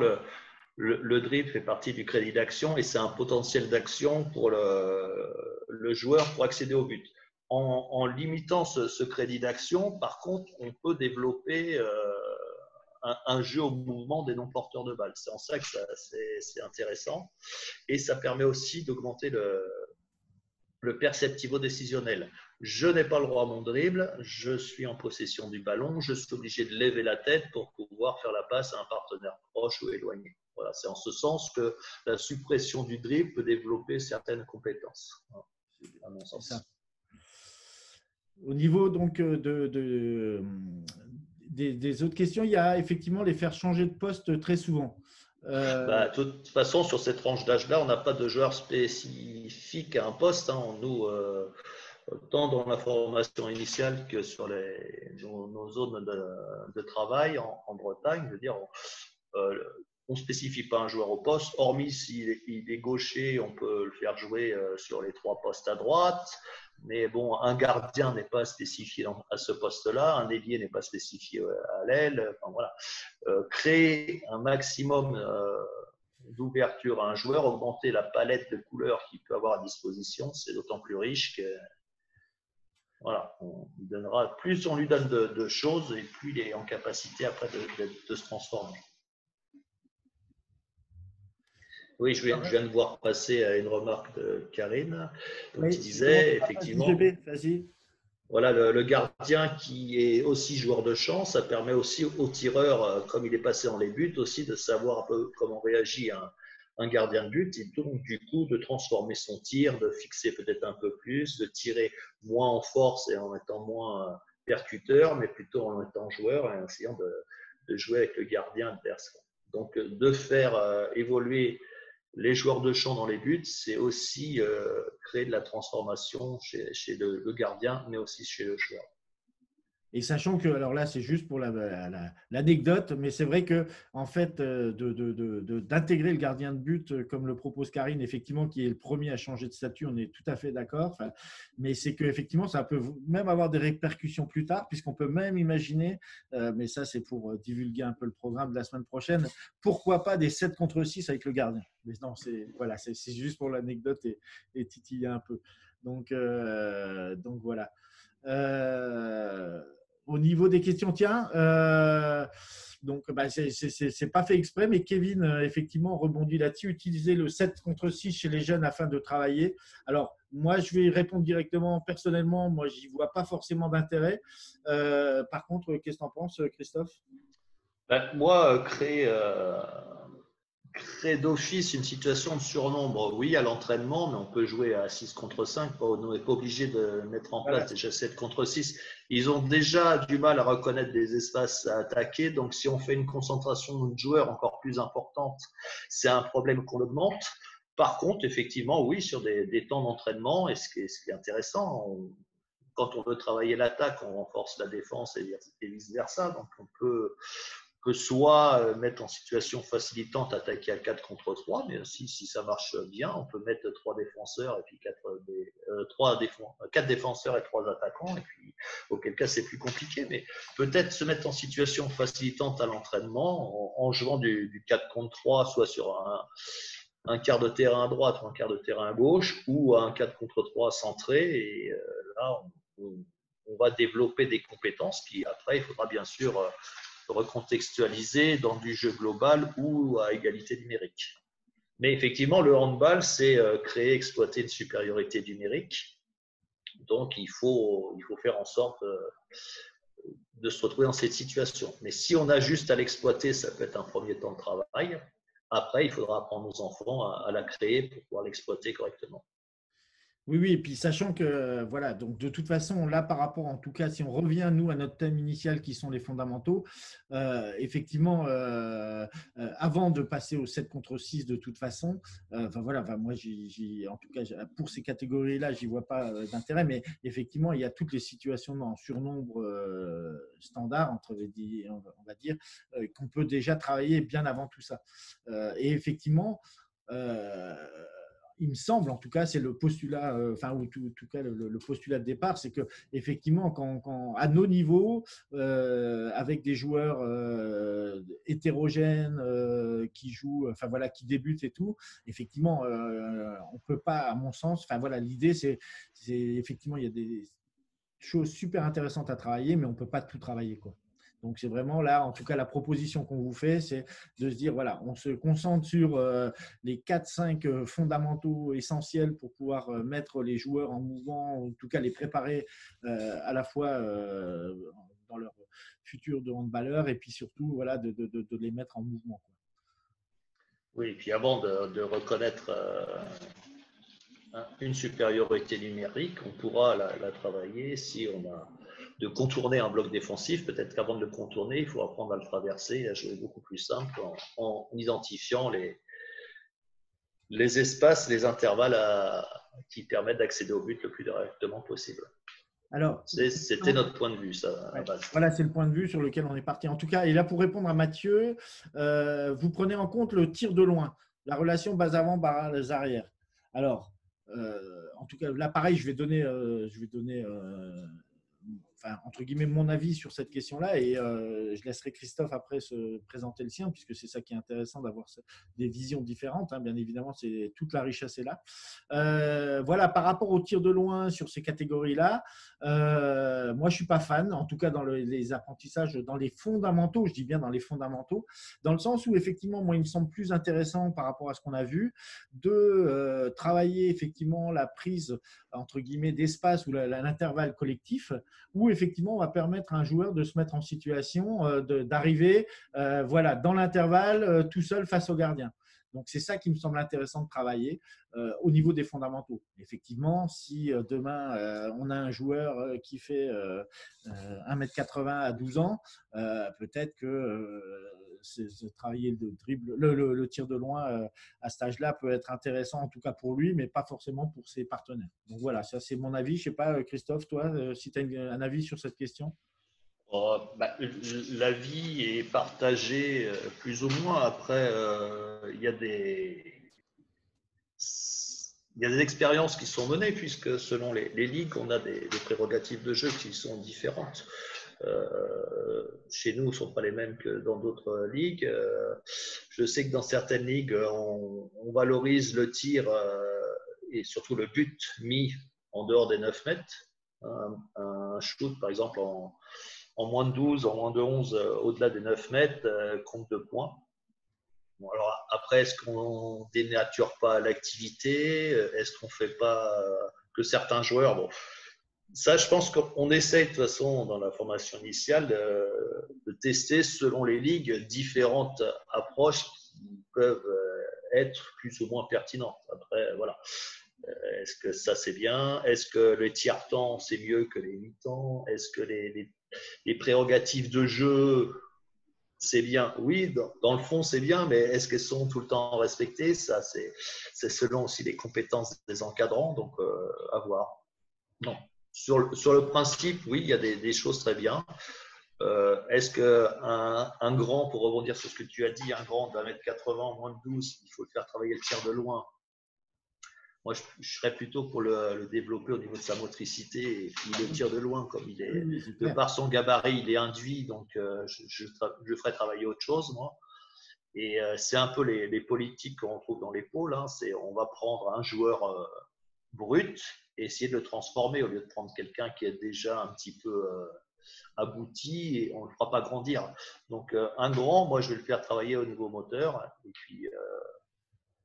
le dribble fait partie du crédit d'action et c'est un potentiel d'action pour le joueur pour accéder au but. En limitant ce crédit d'action, par contre, on peut développer un jeu au mouvement des non-porteurs de balles. C'est en ça que c'est intéressant. Et ça permet aussi d'augmenter le perceptivo décisionnel. Je n'ai pas le droit à mon dribble, je suis en possession du ballon, je suis obligé de lever la tête pour pouvoir faire la passe à un partenaire proche ou éloigné. Voilà, c'est en ce sens que la suppression du dribble peut développer certaines compétences, à mon sens. Au niveau donc des autres questions, il y a effectivement les faire changer de poste très souvent. De toute façon, sur cette tranche d'âge-là, on n'a pas de joueur spécifique à un poste. Nous, tant dans la formation initiale que sur nos zones de travail en Bretagne, je veux dire, on ne spécifie pas un joueur au poste, hormis s'il est gaucher, on peut le faire jouer sur les 3 postes à droite. Mais bon, un gardien n'est pas spécifié à ce poste-là, un ailier n'est pas spécifié à l'aile. Enfin, voilà. Créer un maximum d'ouverture à un joueur, augmenter la palette de couleurs qu'il peut avoir à disposition, c'est d'autant plus riche que voilà, plus on lui donne de choses et plus il est en capacité après de se transformer. Oui, je viens de voir passer une remarque de Karine qui disait effectivement, voilà, le gardien qui est aussi joueur de champ, ça permet aussi au tireur, comme il est passé dans les buts, aussi de savoir un peu comment réagit un gardien de but et donc du coup de transformer son tir, de fixer peut-être un peu plus, de tirer moins en force et en étant moins percuteur, mais plutôt en étant joueur et en essayant de jouer avec le gardien adverse. Donc de faire évoluer les joueurs de champ dans les buts, c'est aussi créer de la transformation chez le gardien, mais aussi chez le joueur. Et sachant que, alors là, c'est juste pour l'anecdote, mais c'est vrai que en fait, d'intégrer le gardien de but, comme le propose Karine, effectivement, qui est le premier à changer de statut, on est tout à fait d'accord. Mais c'est qu'effectivement, ça peut même avoir des répercussions plus tard, puisqu'on peut même imaginer, mais ça, c'est pour divulguer un peu le programme de la semaine prochaine, pourquoi pas des 7 contre 6 avec le gardien. Mais non, c'est juste pour l'anecdote et titiller un peu. Donc voilà. Au niveau des questions, tiens, donc c'est pas fait exprès, mais Kevin effectivement rebondit là-dessus. Utiliser le 7 contre 6 chez les jeunes afin de travailler. Alors moi, je vais répondre directement. Personnellement, moi, j'y vois pas forcément d'intérêt. Par contre, qu'est-ce que tu en penses, Christophe? Moi, créer d'office une situation de surnombre, oui, à l'entraînement, mais on peut jouer à 6 contre 5, on n'est pas obligé de mettre en place déjà 7 contre 6. Ils ont déjà du mal à reconnaître des espaces à attaquer, donc si on fait une concentration de joueurs encore plus importante, c'est un problème qu'on augmente. Par contre, effectivement, oui, sur des temps d'entraînement, et ce qui est intéressant, quand on veut travailler l'attaque, on renforce la défense et vice-versa. Donc, on peut soit mettre en situation facilitante, attaquer à 4 contre 3, mais aussi, si ça marche bien, on peut mettre 3 défenseurs et puis 4 défenseurs et 3 attaquants, et puis auquel cas c'est plus compliqué, mais peut-être se mettre en situation facilitante à l'entraînement en jouant du 4 contre 3, soit sur un quart de terrain à droite ou un quart de terrain à gauche, ou un 4 contre 3 centré, et là on va développer des compétences qui après il faudra bien sûr recontextualiser dans du jeu global ou à égalité numérique. Mais effectivement, le handball, c'est créer, exploiter une supériorité numérique. Donc, il faut faire en sorte de se retrouver dans cette situation. Mais si on a juste à l'exploiter, ça peut être un premier temps de travail. Après, il faudra apprendre aux enfants à la créer pour pouvoir l'exploiter correctement. Oui, oui, et puis sachant que, voilà, donc de toute façon, là, par rapport, en tout cas, si on revient, nous, à notre thème initial qui sont les fondamentaux, effectivement, avant de passer au 7 contre 6, de toute façon, enfin voilà, enfin, moi, en tout cas, pour ces catégories-là, j'y vois pas d'intérêt, mais effectivement, il y a toutes les situations en surnombre standard, on va dire, qu'on peut déjà travailler bien avant tout ça. Et effectivement, il me semble, en tout cas, c'est le postulat, enfin, ou en tout cas, le postulat de départ, c'est que effectivement, à nos niveaux, avec des joueurs hétérogènes qui jouent, enfin voilà, qui débutent et tout, effectivement, on peut pas, à mon sens, enfin voilà, l'idée, c'est effectivement, il y a des choses super intéressantes à travailler, mais on peut pas tout travailler, quoi. Donc, c'est vraiment là, en tout cas, la proposition qu'on vous fait, c'est de se dire, voilà, on se concentre sur les 4-5 fondamentaux essentiels pour pouvoir mettre les joueurs en mouvement, en tout cas les préparer à la fois dans leur futur de handballeur et puis surtout, voilà, de les mettre en mouvement, quoi. Oui, et puis avant de reconnaître une supériorité numérique, on pourra la travailler si on a de contourner un bloc défensif. Peut-être qu'avant de le contourner, il faut apprendre à le traverser, à jouer beaucoup plus simple en identifiant les espaces, les intervalles qui permettent d'accéder au but le plus directement possible. Alors, c'était notre point de vue, ça, à ouais, base. voilà, c'est le point de vue sur lequel on est parti. En tout cas, et là, pour répondre à Mathieu, vous prenez en compte le tir de loin, la relation base avant, base arrière. Alors, en tout cas, là, pareil, je vais donner enfin, entre guillemets, mon avis sur cette question-là et je laisserai Christophe après se présenter le sien, puisque c'est ça qui est intéressant d'avoir des visions différentes, hein. Bien évidemment, toute la richesse est là. Voilà, par rapport au tir de loin sur ces catégories-là, moi, je ne suis pas fan, en tout cas dans les apprentissages, dans les fondamentaux, je dis bien dans les fondamentaux, dans le sens où effectivement, moi, il me semble plus intéressant par rapport à ce qu'on a vu, de travailler effectivement la prise, entre guillemets, d'espace ou l'intervalle collectif, où effectivement, on va permettre à un joueur de se mettre en situation d'arriver voilà, dans l'intervalle tout seul face au gardien. Donc, c'est ça qui me semble intéressant de travailler au niveau des fondamentaux. Effectivement, si demain, on a un joueur qui fait 1,80 m à 12 ans, peut-être que travailler le tir de loin à cet âge-là peut être intéressant, en tout cas pour lui, mais pas forcément pour ses partenaires. Donc voilà, ça c'est mon avis. Je ne sais pas, Christophe, toi, si tu as un avis sur cette question. L'avis est partagé plus ou moins. Après, il y a des expériences qui sont menées, puisque selon les ligues, on a des prérogatives de jeu qui sont différentes. Chez nous, ne sont pas les mêmes que dans d'autres ligues. Je sais que dans certaines ligues, on valorise le tir et surtout le but mis en dehors des 9 mètres. Un shoot, par exemple, en moins de 12, en moins de 11, au-delà des 9 mètres, compte 2 points. Bon, alors après, est-ce qu'on dénature pas l'activité? Est-ce qu'on fait pas que certains joueurs… Bon, ça, je pense qu'on essaye de toute façon dans la formation initiale de tester selon les ligues différentes approches qui peuvent être plus ou moins pertinentes. Après, voilà. Est-ce que ça c'est bien? Est-ce que le tiers-temps c'est mieux que les mi-temps? Est-ce que les prérogatives de jeu c'est bien. Oui, dans le fond, c'est bien, mais est-ce qu'elles sont tout le temps respectées? Ça, c'est selon aussi les compétences des encadrants, donc à voir. Non. Sur le principe, oui, il y a des choses très bien. Est-ce qu'un grand, pour rebondir sur ce que tu as dit, un grand d'1,80 m, moins de 12, il faut le faire travailler le tir de loin? Moi, je serais plutôt pour le développer au niveau de sa motricité et puis le tir de loin, comme il Oui, est, oui, c'est de clair. par son gabarit, il est induit, donc je ferais travailler autre chose, moi. Et c'est un peu les politiques qu'on retrouve dans les pôles. Hein, c'est on va prendre un joueur brut et essayer de le transformer au lieu de prendre quelqu'un qui est déjà un petit peu abouti et on ne le fera pas grandir. Donc un grand, moi je vais le faire travailler au niveau moteur et puis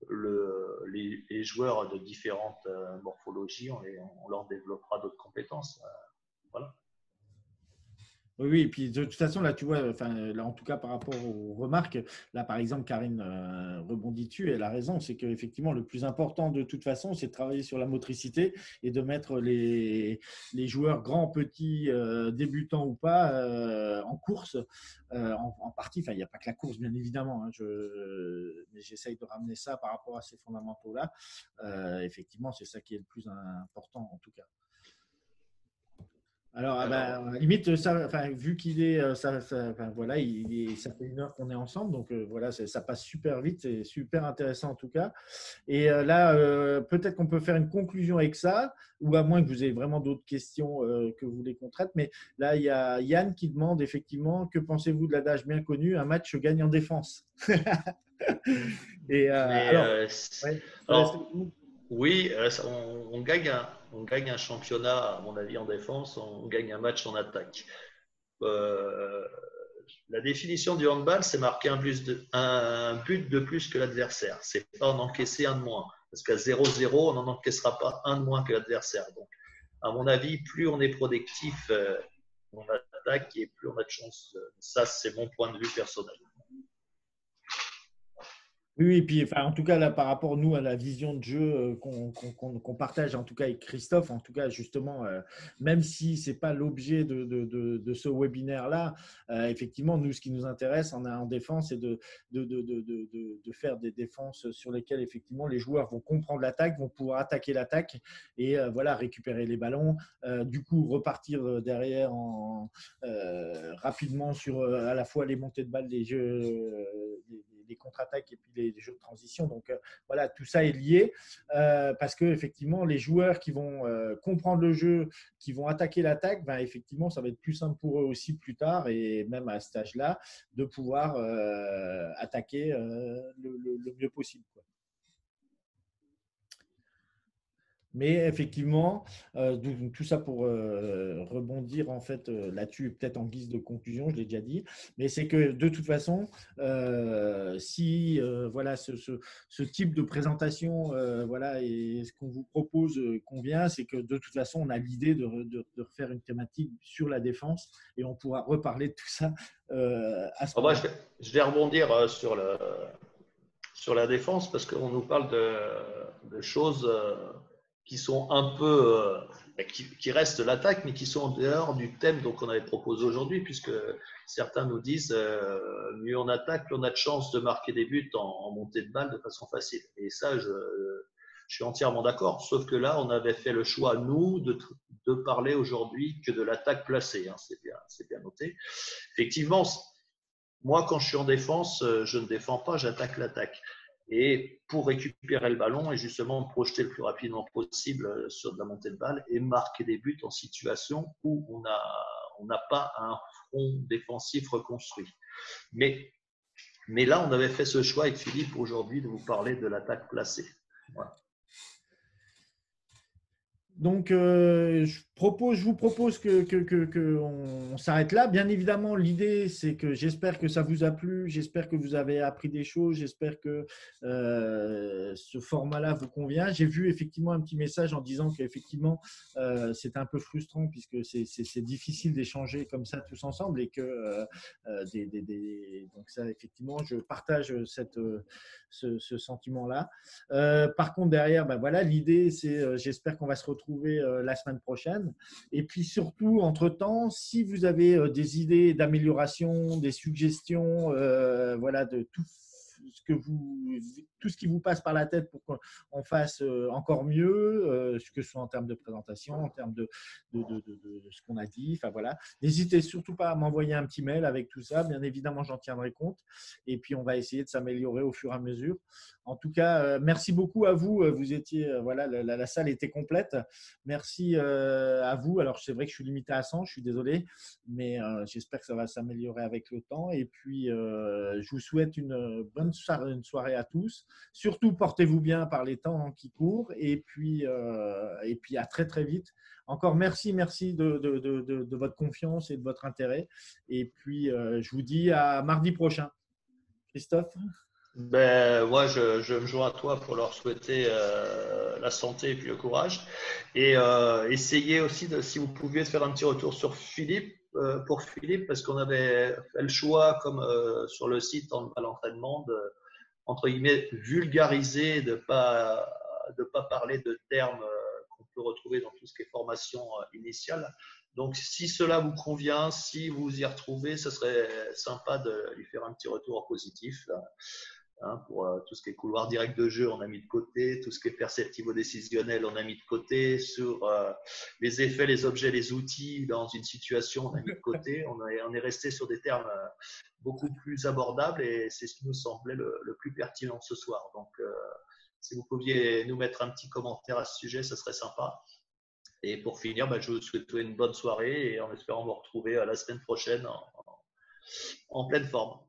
les joueurs de différentes morphologies, on leur développera d'autres compétences. Voilà. Oui, oui, et puis de toute façon, là, tu vois, enfin, là, en tout cas, par rapport aux remarques, là, par exemple, Karine rebondit dessus, et elle a raison, c'est qu'effectivement, le plus important de toute façon, c'est de travailler sur la motricité et de mettre les joueurs grands, petits, débutants ou pas, en course, en partie. Enfin, il n'y a pas que la course, bien évidemment, hein, mais j'essaye de ramener ça par rapport à ces fondamentaux-là. Effectivement, c'est ça qui est le plus important, en tout cas. Alors, ah bah, Alors, limite, ça, enfin, vu qu'il est, enfin, voilà, ça fait 1 heure qu'on est ensemble, donc voilà, ça passe super vite, c'est super intéressant en tout cas. Et là, peut-être qu'on peut faire une conclusion avec ça, ou à moins que vous ayez vraiment d'autres questions que vous voulez qu'on traite. Mais là, il y a Yann qui demande effectivement, que pensez-vous de l'adage bien connu, un match gagne en défense. Et mais alors, ouais, je te laisse. alors, oui, on gagne un championnat, à mon avis, en défense, on gagne un match en attaque. Euh, la définition du handball, c'est marquer un but de plus que l'adversaire. C'est pas en encaisser un de moins. Parce qu'à 0-0, on n'en encaissera pas un de moins que l'adversaire. Donc, à mon avis, plus on est productif en attaque et plus on a de chance. Ça, c'est mon point de vue personnel. Oui, oui, et puis enfin, en tout cas, là, par rapport nous à la vision de jeu qu'on partage, en tout cas avec Christophe, en tout cas, justement, même si ce n'est pas l'objet de ce webinaire-là, effectivement, nous, ce qui nous intéresse en défense, c'est de faire des défenses sur lesquelles, effectivement, les joueurs vont comprendre l'attaque, vont pouvoir attaquer l'attaque et voilà, récupérer les ballons, du coup, repartir derrière rapidement sur à la fois les montées de balles, les jeux. Les contre-attaques et puis les jeux de transition. Donc voilà, tout ça est lié parce que effectivement, les joueurs qui vont comprendre le jeu, qui vont attaquer l'attaque, ben, effectivement, ça va être plus simple pour eux aussi plus tard et même à cet âge-là de pouvoir attaquer le mieux possible, quoi. Mais effectivement, tout ça pour rebondir en fait là-dessus, peut-être en guise de conclusion, je l'ai déjà dit, mais c'est que de toute façon, si voilà, ce type de présentation voilà, et ce qu'on vous propose convient, c'est que de toute façon, on a l'idée de refaire une thématique sur la défense et on pourra reparler de tout ça à ce Alors moi, moment-là. je vais rebondir sur la défense parce qu'on nous parle de choses qui sont un peu, qui restent l'attaque, mais qui sont en dehors du thème qu'on avait proposé aujourd'hui, puisque certains nous disent mieux on attaque, plus on a de chances de marquer des buts en montée de balle de façon facile. Et ça, je suis entièrement d'accord, sauf que là, on avait fait le choix, nous, de parler aujourd'hui que de l'attaque placée. Hein, c'est bien noté. Effectivement, moi, quand je suis en défense, je ne défends pas, j'attaque l'attaque. Et pour récupérer le ballon et justement projeter le plus rapidement possible sur de la montée de balle et marquer des buts en situation où on n'a pas un front défensif reconstruit. Mais là, on avait fait ce choix avec Philippe aujourd'hui de vous parler de l'attaque placée. Voilà. Donc, je vous propose que on s'arrête là. Bien évidemment, l'idée, c'est que j'espère que ça vous a plu, j'espère que vous avez appris des choses, j'espère que ce format-là vous convient. J'ai vu effectivement un petit message en disant qu'effectivement, c'est un peu frustrant puisque c'est difficile d'échanger comme ça tous ensemble et que donc ça, effectivement, je partage ce sentiment-là. Par contre, derrière, ben voilà, l'idée, c'est, j'espère qu'on va se retrouver la semaine prochaine semaine. Et puis surtout, entre-temps, si vous avez des idées d'amélioration, des suggestions, voilà, de tout ce qui vous passe par la tête pour qu'on fasse encore mieux, que ce soit en termes de présentation, en termes de ce qu'on a dit. Enfin voilà, n'hésitez surtout pas à m'envoyer un petit mail avec tout ça. Bien évidemment, j'en tiendrai compte. Et puis, on va essayer de s'améliorer au fur et à mesure. En tout cas, merci beaucoup à vous. Vous étiez, voilà, la salle était complète. Merci à vous. Alors, c'est vrai que je suis limité à 100, je suis désolé, mais j'espère que ça va s'améliorer avec le temps. Et puis, je vous souhaite une bonne soirée à tous. Surtout, portez-vous bien par les temps qui courent. Et puis à très, très vite. Encore merci de votre confiance et de votre intérêt. Et puis, je vous dis à mardi prochain. Christophe? Ben, moi, je me joins à toi pour leur souhaiter la santé et puis le courage. Et essayez aussi, si vous pouviez, de faire un petit retour sur Philippe, pour Philippe, parce qu'on avait fait le choix, comme sur le site à l'entraînement, de, entre guillemets, vulgariser, de pas parler de termes qu'on peut retrouver dans tout ce qui est formation initiale. Donc, si cela vous convient, si vous y retrouvez, ce serait sympa de lui faire un petit retour positif, là. Hein, pour tout ce qui est couloir direct de jeu, on a mis de côté. Tout ce qui est perceptivo-décisionnel, on a mis de côté. Sur les effets, les objets, les outils dans une situation, on a mis de côté. On est resté sur des termes beaucoup plus abordables et c'est ce qui nous semblait le plus pertinent ce soir. Donc, si vous pouviez nous mettre un petit commentaire à ce sujet, ce serait sympa. Et pour finir, je vous souhaite une bonne soirée et en espérant vous retrouver la semaine prochaine en pleine forme.